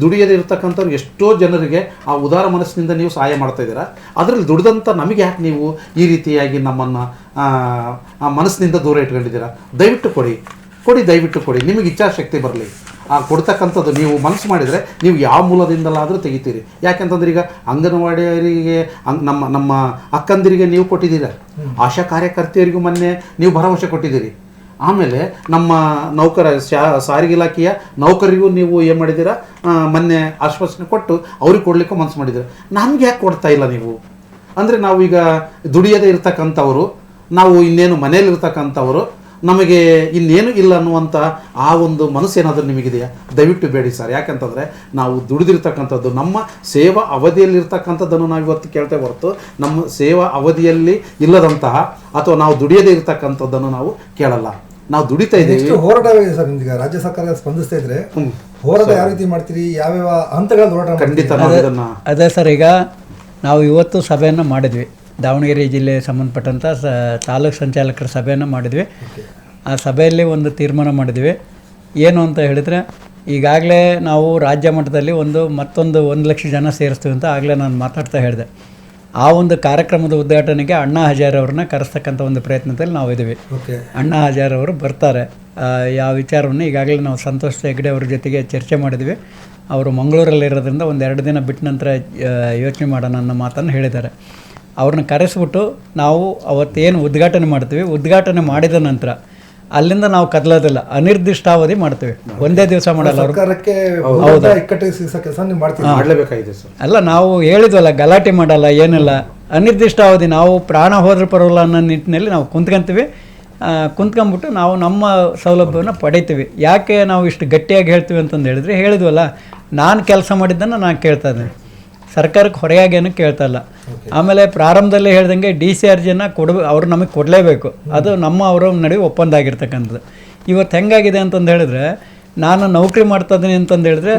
ದುಡಿಯದೇ ಇರ್ತಕ್ಕಂಥವ್ರು ಎಷ್ಟೋ ಜನರಿಗೆ ಆ ಉದಾರ ಮನಸ್ಸಿನಿಂದ ನೀವು ಸಹಾಯ ಮಾಡ್ತಾ ಇದ್ದೀರಾ. ಅದರಲ್ಲಿ ದುಡ್ದಂಥ ನಮಗೆ ಯಾಕೆ ನೀವು ಈ ರೀತಿಯಾಗಿ ನಮ್ಮನ್ನು ಆ ಮನಸ್ಸಿನಿಂದ ದೂರ ಇಟ್ಕೊಂಡಿದ್ದೀರಾ? ದಯವಿಟ್ಟು ಕೊಡಿ, ದಯವಿಟ್ಟು ಕೊಡಿ. ನಿಮಗೆ ಇಚ್ಛಾಶಕ್ತಿ ಬರಲಿ. ಆ ಕೊಡ್ತಕ್ಕಂಥದ್ದು ನೀವು ಮನಸ್ಸು ಮಾಡಿದರೆ ನೀವು ಯಾವ ಮೂಲದಿಂದಲಾದರೂ ತೆಗಿತೀರಿ. ಯಾಕೆಂತಂದ್ರೆ ಈಗ ಅಂಗನವಾಡಿಯವರಿಗೆ ನಮ್ಮ ಅಕ್ಕಂದಿರಿಗೆ ನೀವು ಕೊಟ್ಟಿದ್ದೀರಾ, ಆಶಾ ಕಾರ್ಯಕರ್ತೆಯರಿಗೂ ಮೊನ್ನೆ ನೀವು ಭರವಸೆ ಕೊಟ್ಟಿದ್ದೀರಿ. ಆಮೇಲೆ ನಮ್ಮ ನೌಕರ ಸಾರಿಗೆ ಇಲಾಖೆಯ ನೌಕರಿಗೂ ನೀವು ಏನು ಮಾಡಿದ್ದೀರಾ, ಮೊನ್ನೆ ಆಶ್ವಾಸನೆ ಕೊಟ್ಟು ಅವ್ರಿಗೆ ಕೊಡಲಿಕ್ಕೂ ಮನಸ್ಸು ಮಾಡಿದ್ದೀರಾ. ನಮ್ಗೆ ಯಾಕೆ ಕೊಡ್ತಾ ಇಲ್ಲ ನೀವು? ಅಂದರೆ ನಾವೀಗ ದುಡಿಯದೇ ಇರ್ತಕ್ಕಂಥವರು, ನಾವು ಇನ್ನೇನು ಮನೇಲಿರ್ತಕ್ಕಂಥವರು, ನಮಗೆ ಇನ್ನೇನು ಇಲ್ಲ ಅನ್ನುವಂಥ ಆ ಒಂದು ಮನಸ್ಸೇನಾದರೂ ನಿಮಗಿದೆಯಾ? ದಯವಿಟ್ಟು ಬೇಡಿ ಸರ್. ಯಾಕೆಂತಂದರೆ ನಾವು ದುಡಿದಿರ್ತಕ್ಕಂಥದ್ದು ನಮ್ಮ ಸೇವಾ ಅವಧಿಯಲ್ಲಿರ್ತಕ್ಕಂಥದ್ದನ್ನು ನಾವು ಇವತ್ತು ಕೇಳ್ತೇವೆ ಹೊರತು ನಮ್ಮ ಸೇವಾ ಅವಧಿಯಲ್ಲಿ ಇಲ್ಲದಂತಹ ಅಥವಾ ನಾವು ದುಡಿಯದೇ ಇರ್ತಕ್ಕಂಥದ್ದನ್ನು ನಾವು ಕೇಳಲ್ಲ. ನಾವು ದುಡಿತಾ ಇದ್ದೀವಿ. ಹೋರಾಟವಿದೆ ಸರ್. ಈಗ ರಾಜ್ಯ ಸರ್ಕಾರ ಸ್ಪಂದಿಸ್ತಾ ಇದ್ರೆ ಹೋರಾಟ ಯಾವ ರೀತಿ ಮಾಡ್ತೀರಿ? ಯಾವ್ಯಾವ ಹಂತಗಳ ಹೋರಾಟ? ಖಂಡಿತ ಅದೇ ಸರ್, ಈಗ ನಾವು ಇವತ್ತು ಸಭೆಯನ್ನು ಮಾಡಿದ್ವಿ. ದಾವಣಗೆರೆ ಜಿಲ್ಲೆಗೆ ಸಂಬಂಧಪಟ್ಟಂಥ ತಾಲೂಕು ಸಂಚಾಲಕರ ಸಭೆಯನ್ನು ಮಾಡಿದ್ವಿ. ಆ ಸಭೆಯಲ್ಲಿ ಒಂದು ತೀರ್ಮಾನ ಮಾಡಿದ್ವಿ. ಏನು ಅಂತ ಹೇಳಿದರೆ, ಈಗಾಗಲೇ ನಾವು ರಾಜ್ಯ ಮಟ್ಟದಲ್ಲಿ ಮತ್ತೊಂದು 1 ಲಕ್ಷ ಜನ ಸೇರಿಸ್ತೀವಿ ಅಂತ ಆಗಲೇ ನಾನು ಮಾತಾಡ್ತಾ ಹೇಳಿದೆ. ಆ ಒಂದು ಕಾರ್ಯಕ್ರಮದ ಉದ್ಘಾಟನೆಗೆ ಅಣ್ಣಾ ಹಜಾರೆ ಅವ್ರನ್ನ ಕರೆಸ್ತಕ್ಕಂಥ ಒಂದು ಪ್ರಯತ್ನದಲ್ಲಿ ನಾವು ಇದ್ದೀವಿ. ಅಣ್ಣಾ ಹಜಾರೆ ಅವರು ಬರ್ತಾರೆ. ಯಾವ ವಿಚಾರವನ್ನು ಈಗಾಗಲೇ ನಾವು ಸಂತೋಷ್ ಹೆಗ್ಡೆ ಅವ್ರ ಜೊತೆಗೆ ಚರ್ಚೆ ಮಾಡಿದ್ವಿ. ಅವರು ಮಂಗಳೂರಲ್ಲಿರೋದ್ರಿಂದ 1-2 ದಿನ ಬಿಟ್ಟ ನಂತರ ಯೋಚನೆ ಮಾಡೋಣ ಅನ್ನೋ ಮಾತನ್ನು ಹೇಳಿದ್ದಾರೆ. ಅವ್ರನ್ನ ಕರೆಸ್ಬಿಟ್ಟು ನಾವು ಅವತ್ತೇನು ಉದ್ಘಾಟನೆ ಮಾಡ್ತೀವಿ, ಉದ್ಘಾಟನೆ ಮಾಡಿದ ನಂತರ ಅಲ್ಲಿಂದ ನಾವು ಕದಲೋದಿಲ್ಲ, ಅನಿರ್ದಿಷ್ಟಾವಧಿ ಮಾಡ್ತೀವಿ. ಒಂದೇ ದಿವಸ ಮಾಡಲ್ಲ. ಅಲ್ಲ, ನಾವು ಹೇಳಿದ್ವಲ್ಲ, ಗಲಾಟೆ ಮಾಡಲ್ಲ, ಏನಿಲ್ಲ, ಅನಿರ್ದಿಷ್ಟಾವಧಿ. ನಾವು ಪ್ರಾಣ ಹೋದ್ರೆ ಪರವಲ್ಲ ಅನ್ನೋ ನಿಟ್ಟಿನಲ್ಲಿ ನಾವು ಕುಂತ್ಕೊಂಡ್ಬಿಟ್ಟು ನಾವು ನಮ್ಮ ಸೌಲಭ್ಯವನ್ನು ಪಡಿತೀವಿ. ಯಾಕೆ ನಾವು ಇಷ್ಟು ಗಟ್ಟಿಯಾಗಿ ಹೇಳ್ತೀವಿ ಅಂತಂದು ಹೇಳಿದ್ರೆ, ಹೇಳಿದ್ವಲ್ಲ, ನಾನು ಕೆಲಸ ಮಾಡಿದ್ದನ್ನು ನಾನು ಕೇಳ್ತಾ ಇದ್ದೀನಿ, ಸರ್ಕಾರಕ್ಕೆ ಹೊರೆಯಾಗೇನು ಕೇಳ್ತಾ ಇಲ್ಲ. ಆಮೇಲೆ ಪ್ರಾರಂಭದಲ್ಲಿ ಹೇಳ್ದಂಗೆ DCRGನ ಅವ್ರು ನಮಗೆ ಕೊಡಲೇಬೇಕು. ಅದು ಅವರ ನಡುವೆ ಒಪ್ಪಂದ ಆಗಿರ್ತಕ್ಕಂಥದ್ದು. ಇವತ್ತು ಹೆಂಗಾಗಿದೆ ಅಂತಂದು ಹೇಳಿದ್ರೆ, ನಾನು ನೌಕರಿ ಮಾಡ್ತಾ ಇದ್ದೀನಿ ಅಂತಂದು ಹೇಳಿದ್ರೆ,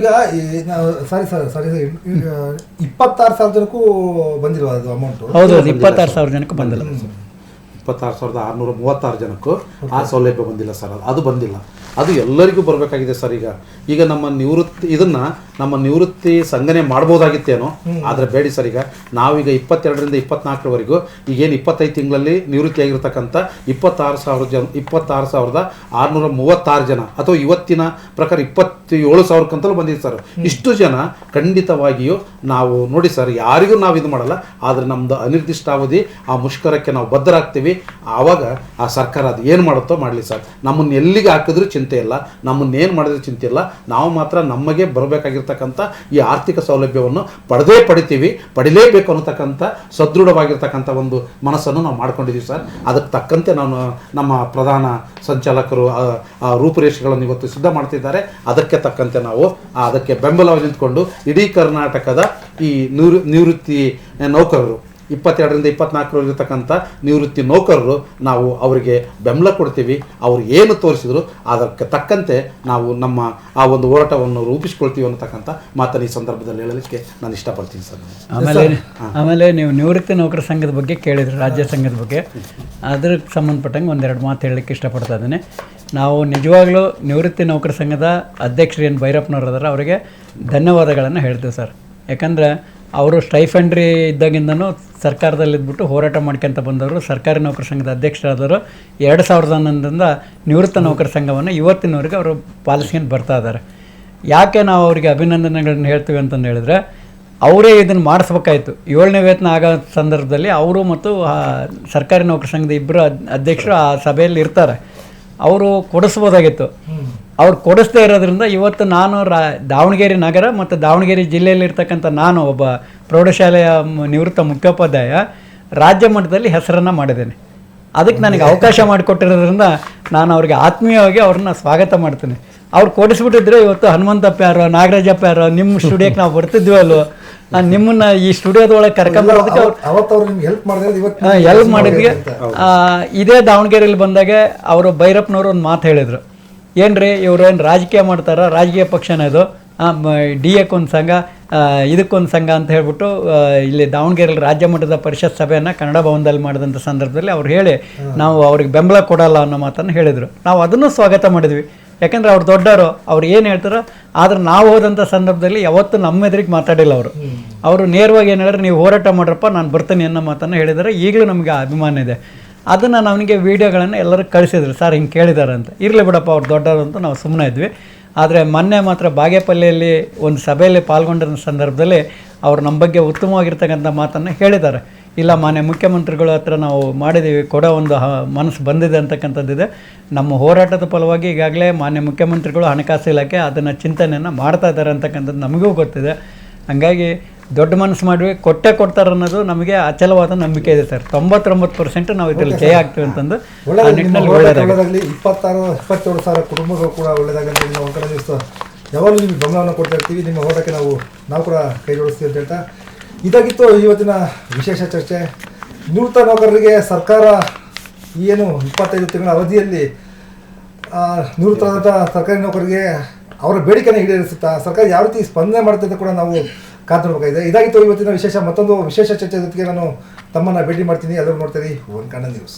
ಸಾರಿ 26,000 ಜನಕ್ಕೂ ಬಂದಿಲ್ವಾ ಅದು ಅಮೌಂಟ್? ಹೌದು, 26,000 ಜನಕ್ಕೂ ಬಂದಿಲ್ಲ. 26,636 ಜನಕ್ಕೂ ಆ ಸೌಲಭ್ಯ ಬಂದಿಲ್ಲ ಸರ್. ಅದು ಬಂದಿಲ್ಲ. ಅದು ಎಲ್ಲರಿಗೂ ಬರಬೇಕಾಗಿದೆ ಸರ್. ಈಗ ನಮ್ಮ ನಿವೃತ್ತಿ ಸಂಘನೆ ಮಾಡ್ಬೋದಾಗಿತ್ತೇನೋ, ಆದರೆ ಬೇಡಿ ಸರ್. ಈಗ ನಾವೀಗ 22ರಿಂದ 24ರವರೆಗೂ ಈಗೇನು 25 ತಿಂಗಳಲ್ಲಿ ನಿವೃತ್ತಿಯಾಗಿರ್ತಕ್ಕಂಥ 26,636 ಜನ, ಅಥವಾ ಇವತ್ತಿನ ಪ್ರಕಾರ 27,000 ಬಂದಿದೆ ಸರ್. ಇಷ್ಟು ಜನ ಖಂಡಿತವಾಗಿಯೂ ನಾವು ನೋಡಿ ಸರ್, ಯಾರಿಗೂ ನಾವು ಇದು ಮಾಡಲ್ಲ. ಆದರೆ ನಮ್ಮದು ಅನಿರ್ದಿಷ್ಟಾವಧಿ ಆ ಮುಷ್ಕರಕ್ಕೆ ನಾವು ಬದ್ಧರಾಗ್ತೀವಿ. ಆವಾಗ ಆ ಸರ್ಕಾರ ಅದು ಏನು ಮಾಡುತ್ತೋ ಮಾಡಲಿ ಸರ್. ನಮ್ಮನ್ನು ಎಲ್ಲಿಗೆ ಹಾಕಿದ್ರೂ ಚಿಂತೆ ಇಲ್ಲ, ನಮ್ಮನ್ನೇನು ಮಾಡಿದ್ರೂ ಚಿಂತೆ ಇಲ್ಲ. ನಾವು ಮಾತ್ರ ನಮಗೆ ಬರಬೇಕಾಗಿರ್ತಕ್ಕಂಥ ಈ ಆರ್ಥಿಕ ಸೌಲಭ್ಯವನ್ನು ಪಡಿಲೇಬೇಕು ಅನ್ನತಕ್ಕಂಥ ಸದೃಢವಾಗಿರ್ತಕ್ಕಂಥ ಒಂದು ಮನಸ್ಸನ್ನು ನಾವು ಮಾಡ್ಕೊಂಡಿದ್ದೀವಿ ಸರ್. ಅದಕ್ಕೆ ತಕ್ಕಂತೆ ನಮ್ಮ ಪ್ರಧಾನ ಸಂಚಾಲಕರು ರೂಪುರೇಷೆಗಳನ್ನು ಇವತ್ತು ಸಿದ್ಧ ಮಾಡ್ತಿದ್ದಾರೆ. ಅದಕ್ಕೆ ತಕ್ಕಂತೆ ನಾವು ಅದಕ್ಕೆ ಬೆಂಬಲವಾಗಿ ನಿಂತ್ಕೊಂಡು ಇಡೀ ಕರ್ನಾಟಕದ ಈ ನಿವೃತ್ತಿ ನೌಕರರು 22ರಿಂದ 24 ಇರತಕ್ಕಂಥ ನಿವೃತ್ತಿ ನೌಕರರು ನಾವು ಅವರಿಗೆ ಬೆಂಬಲ ಕೊಡ್ತೀವಿ. ಅವ್ರು ಏನು ತೋರಿಸಿದ್ರು ಅದಕ್ಕೆ ತಕ್ಕಂತೆ ನಾವು ನಮ್ಮ ಆ ಒಂದು ಹೋರಾಟವನ್ನು ರೂಪಿಸ್ಕೊಳ್ತೀವಿ ಅನ್ನತಕ್ಕಂಥ ಮಾತನ್ನು ಈ ಸಂದರ್ಭದಲ್ಲಿ ಹೇಳಲಿಕ್ಕೆ ನಾನು ಇಷ್ಟಪಡ್ತೀನಿ ಸರ್. ಆಮೇಲೆ ನೀವು ನಿವೃತ್ತಿ ನೌಕರ ಸಂಘದ ಬಗ್ಗೆ ಕೇಳಿದ್ರು, ರಾಜ್ಯ ಸಂಘದ ಬಗ್ಗೆ. ಅದಕ್ಕೆ ಸಂಬಂಧಪಟ್ಟಂಗೆ 1-2 ಮಾತು ಹೇಳಲಿಕ್ಕೆ ಇಷ್ಟಪಡ್ತಾ ಇದ್ದೀನಿ. ನಾವು ನಿಜವಾಗ್ಲೂ ನಿವೃತ್ತಿ ನೌಕರ ಸಂಘದ ಅಧ್ಯಕ್ಷರು ಏನು ಭೈರಪ್ಪನವ್ರು ಅದಾರ, ಅವರಿಗೆ ಧನ್ಯವಾದಗಳನ್ನು ಹೇಳ್ತೀವಿ ಸರ್. ಯಾಕಂದರೆ ಅವರು ಸ್ಟೈಫಂಡ್ರಿ ಇದ್ದಾಗಿಂದನೂ ಸರ್ಕಾರದಲ್ಲಿದ್ಬಿಟ್ಟು ಹೋರಾಟ ಮಾಡ್ಕೊಂತ ಬಂದವರು. ಸರ್ಕಾರಿ ನೌಕರ ಸಂಘದ ಅಧ್ಯಕ್ಷರಾದವರು 2011ರಿಂದ ನಿವೃತ್ತ ನೌಕರ ಸಂಘವನ್ನು ಇವತ್ತಿನವರೆಗೆ ಅವರು ಪಾಲಿಸ್ಕೊಂಡು ಬರ್ತಾ ಇದ್ದಾರೆ. ಯಾಕೆ ನಾವು ಅವರಿಗೆ ಅಭಿನಂದನೆಗಳನ್ನ ಹೇಳ್ತೀವಿ ಅಂತಂದು ಹೇಳಿದ್ರೆ, ಅವರೇ ಇದನ್ನು ಮಾಡಿಸ್ಬೇಕಾಯ್ತು. 7ನೇ ವೇತನ ಆಗೋ ಸಂದರ್ಭದಲ್ಲಿ ಅವರು ಮತ್ತು ಸರ್ಕಾರಿ ನೌಕರ ಸಂಘದ ಇಬ್ಬರು ಅಧ್ಯಕ್ಷರು ಆ ಸಭೆಯಲ್ಲಿ ಇರ್ತಾರೆ. ಅವರು ಕೊಡಿಸ್ಬೋದಾಗಿತ್ತು. ಅವ್ರು ಕೊಡಿಸ್ದೇ ಇರೋದ್ರಿಂದ ಇವತ್ತು ನಾನು ದಾವಣಗೆರೆ ನಗರ ಮತ್ತು ದಾವಣಗೆರೆ ಜಿಲ್ಲೆಯಲ್ಲಿರ್ತಕ್ಕಂಥ ನಾನು ಒಬ್ಬ ಪ್ರೌಢಶಾಲೆಯ ನಿವೃತ್ತ ಮುಖ್ಯೋಪಾಧ್ಯಾಯ ರಾಜ್ಯ ಮಟ್ಟದಲ್ಲಿ ಹೆಸರನ್ನು ಮಾಡಿದ್ದೇನೆ. ಅದಕ್ಕೆ ನನಗೆ ಅವಕಾಶ ಮಾಡಿಕೊಟ್ಟಿರೋದ್ರಿಂದ ನಾನು ಅವ್ರಿಗೆ ಆತ್ಮೀಯವಾಗಿ ಅವ್ರನ್ನ ಸ್ವಾಗತ ಮಾಡ್ತೀನಿ. ಅವ್ರು ಕೊಡಿಸ್ಬಿಟ್ಟಿದ್ರೆ ಇವತ್ತು ಹನುಮಂತಪ್ಪ ಯಾರೋ ನಾಗರಾಜಪ್ಪ ಯಾರೋ ನಿಮ್ಮ ಸ್ಟುಡಿಯೋಕ್ಕೆ ನಾವು ಬರ್ತಿದ್ವಲ್ವ, ನಿಮ್ಮನ್ನ ಈ ಸ್ಟುಡಿಯೋದೊಳಗೆ ಕರ್ಕೊಂಬರೋದಕ್ಕೆ ಅವತ್ತು ಅವ್ರು ನಿಮ್ಗೆ ಹೆಲ್ಪ್ ಮಾಡಿದ್ರೆ ಇವತ್ತು ಹೆಲ್ಪ್ ಮಾಡಿದ್ವಿ. ಇದೇ ದಾವಣಗೆರೆಯಲ್ಲಿ ಬಂದಾಗ ಅವರು ಭೈರಪ್ಪನವರು ಒಂದು ಮಾತು ಹೇಳಿದರು, ಏನ್ರಿ ಇವರು ಏನು ರಾಜಕೀಯ ಮಾಡ್ತಾರ, ರಾಜಕೀಯ ಪಕ್ಷನೇ ಇದು, ಡಿ ಎಕ್ಕೊಂದು ಸಂಘ ಇದಕ್ಕೊಂದು ಸಂಘ ಅಂತ ಹೇಳ್ಬಿಟ್ಟು ಇಲ್ಲಿ ದಾವಣಗೆರೆಯಲ್ಲಿ ರಾಜ್ಯ ಮಟ್ಟದ ಪರಿಷತ್ ಸಭೆಯನ್ನು ಕನ್ನಡ ಭವನದಲ್ಲಿ ಮಾಡಿದಂಥ ಸಂದರ್ಭದಲ್ಲಿ ಅವ್ರು ಹೇಳಿ ನಾವು ಅವ್ರಿಗೆ ಬೆಂಬಲ ಕೊಡಲ್ಲ ಅನ್ನೋ ಮಾತನ್ನು ಹೇಳಿದರು. ನಾವು ಅದನ್ನು ಸ್ವಾಗತ ಮಾಡಿದ್ವಿ, ಯಾಕಂದರೆ ಅವ್ರು ದೊಡ್ಡವರು, ಅವ್ರು ಏನು ಹೇಳ್ತಾರೋ. ಆದರೆ ನಾವು ಹೋದಂಥ ಸಂದರ್ಭದಲ್ಲಿ ಯಾವತ್ತೂ ನಮ್ಮ ಎದುರಿಗೆ ಮಾತಾಡಿಲ್ಲ ಅವರು ನೇರವಾಗಿ ಏನು ಹೇಳಿದ್ರೆ ನೀವು ಹೋರಾಟ ಮಾಡ್ರಪ್ಪ ನಾನು ಬರ್ತೀನಿ ಅನ್ನೋ ಮಾತನ್ನು ಹೇಳಿದರೆ ಈಗಲೂ ನಮಗೆ ಅಭಿಮಾನ ಇದೆ. ಅದನ್ನು ನಮಗೆ ವೀಡಿಯೋಗಳನ್ನು ಎಲ್ಲರೂ ಕಳಿಸಿದ್ರು, ಸರ್ ಹಿಂಗೆ ಕೇಳಿದ್ದಾರೆ ಅಂತ. ಇರಲಿ ಬಿಡಪ್ಪ ಅವ್ರು ದೊಡ್ಡವರು ಅಂತ ನಾವು ಸುಮ್ಮನೆ ಇದ್ವಿ. ಆದರೆ ಮೊನ್ನೆ ಮಾತ್ರ ಬಾಗೇಪಲ್ಲಿಯಲ್ಲಿ ಒಂದು ಸಭೆಯಲ್ಲಿ ಪಾಲ್ಗೊಂಡಿರೋ ಸಂದರ್ಭದಲ್ಲಿ ಅವರು ನಮ್ಮ ಬಗ್ಗೆ ಉತ್ತಮವಾಗಿರ್ತಕ್ಕಂಥ ಮಾತನ್ನು ಹೇಳಿದ್ದಾರೆ. ಇಲ್ಲ ಮಾನ್ಯ ಮುಖ್ಯಮಂತ್ರಿಗಳ ಹತ್ರ ನಾವು ಮಾಡಿದ್ದೀವಿ, ಕೊಡೋ ಒಂದು ಮನಸ್ಸು ಬಂದಿದೆ ಅಂತಕ್ಕಂಥದ್ದಿದೆ. ನಮ್ಮ ಹೋರಾಟದ ಫಲವಾಗಿ ಈಗಾಗಲೇ ಮಾನ್ಯ ಮುಖ್ಯಮಂತ್ರಿಗಳು ಹಣಕಾಸು ಇಲಾಖೆ ಅದನ್ನು ಚಿಂತನೆಯನ್ನು ಮಾಡ್ತಾ ಇದ್ದಾರೆ ಅಂತಕ್ಕಂಥದ್ದು ನಮಗೂ ಗೊತ್ತಿದೆ. ಹಾಗಾಗಿ ದೊಡ್ಡ ಮನಸ್ಸು ಮಾಡಿವಿ, ಕೊಡ್ತಾರೆ ಅನ್ನೋದು ನಮಗೆ ಅಚಲವಾದ ನಂಬಿಕೆ ಇದೆ ಸರ್. 99% ನಾವು ಇದರಲ್ಲಿ ಜಯ ಆಗ್ತೀವಿ ಅಂತಂದು ಆ ನಿಟ್ಟಿನಲ್ಲಿ ಒಳ್ಳೆಯದಾಗಲಿ. 26-27 ಸಾವಿರ ಕುಟುಂಬಗಳು ಕೂಡ ಒಳ್ಳೆಯದಾಗಲಿ. ನಾವು ಒಂದು ಕಡೆ ದಿವಸ ಯಾವಾಗಲೂ ನಿಮಗೆ ಗಮನವನ್ನು ಕೊಡ್ತಾ ಇರ್ತೀವಿ, ನಿಮ್ಮ ಹೋರಾಟಕ್ಕೆ ನಾವು ಕೂಡ ಕೈ ಜೋಡಿಸ್ತೀವಿ ಅಂತ ಹೇಳ್ತಾ ಇದಾಗಿತ್ತು ಇವತ್ತಿನ ವಿಶೇಷ ಚರ್ಚೆ. ನಿವೃತ್ತ ನೌಕರರಿಗೆ ಸರ್ಕಾರ ಏನು 25 ತಿಂಗಳ ಅವಧಿಯಲ್ಲಿ ನಿವೃತ್ತರಾದಂಥ ಸರ್ಕಾರಿ ನೌಕರರಿಗೆ ಅವರ ಬೇಡಿಕೆನ ಈಡೇರಿಸುತ್ತಾ ಸರ್ಕಾರ ಯಾವ ರೀತಿ ಸ್ಪಂದನೆ ಮಾಡುತ್ತೆ ಕೂಡ ನಾವು ಕಾದು ನೋಡಬೇಕಾಗಿದೆ. ಇದಾಗಿತ್ತು ಇವತ್ತಿನ ವಿಶೇಷ. ಮತ್ತೊಂದು ವಿಶೇಷ ಚರ್ಚೆ ಜೊತೆಗೆ ನಾನು ತಮ್ಮನ್ನು ಭೇಟಿ ಮಾಡ್ತೀನಿ. ಎಲ್ಲರೂ ನೋಡ್ತೀರಿ ಒನ್ ಕನ್ನಡ ನ್ಯೂಸ್.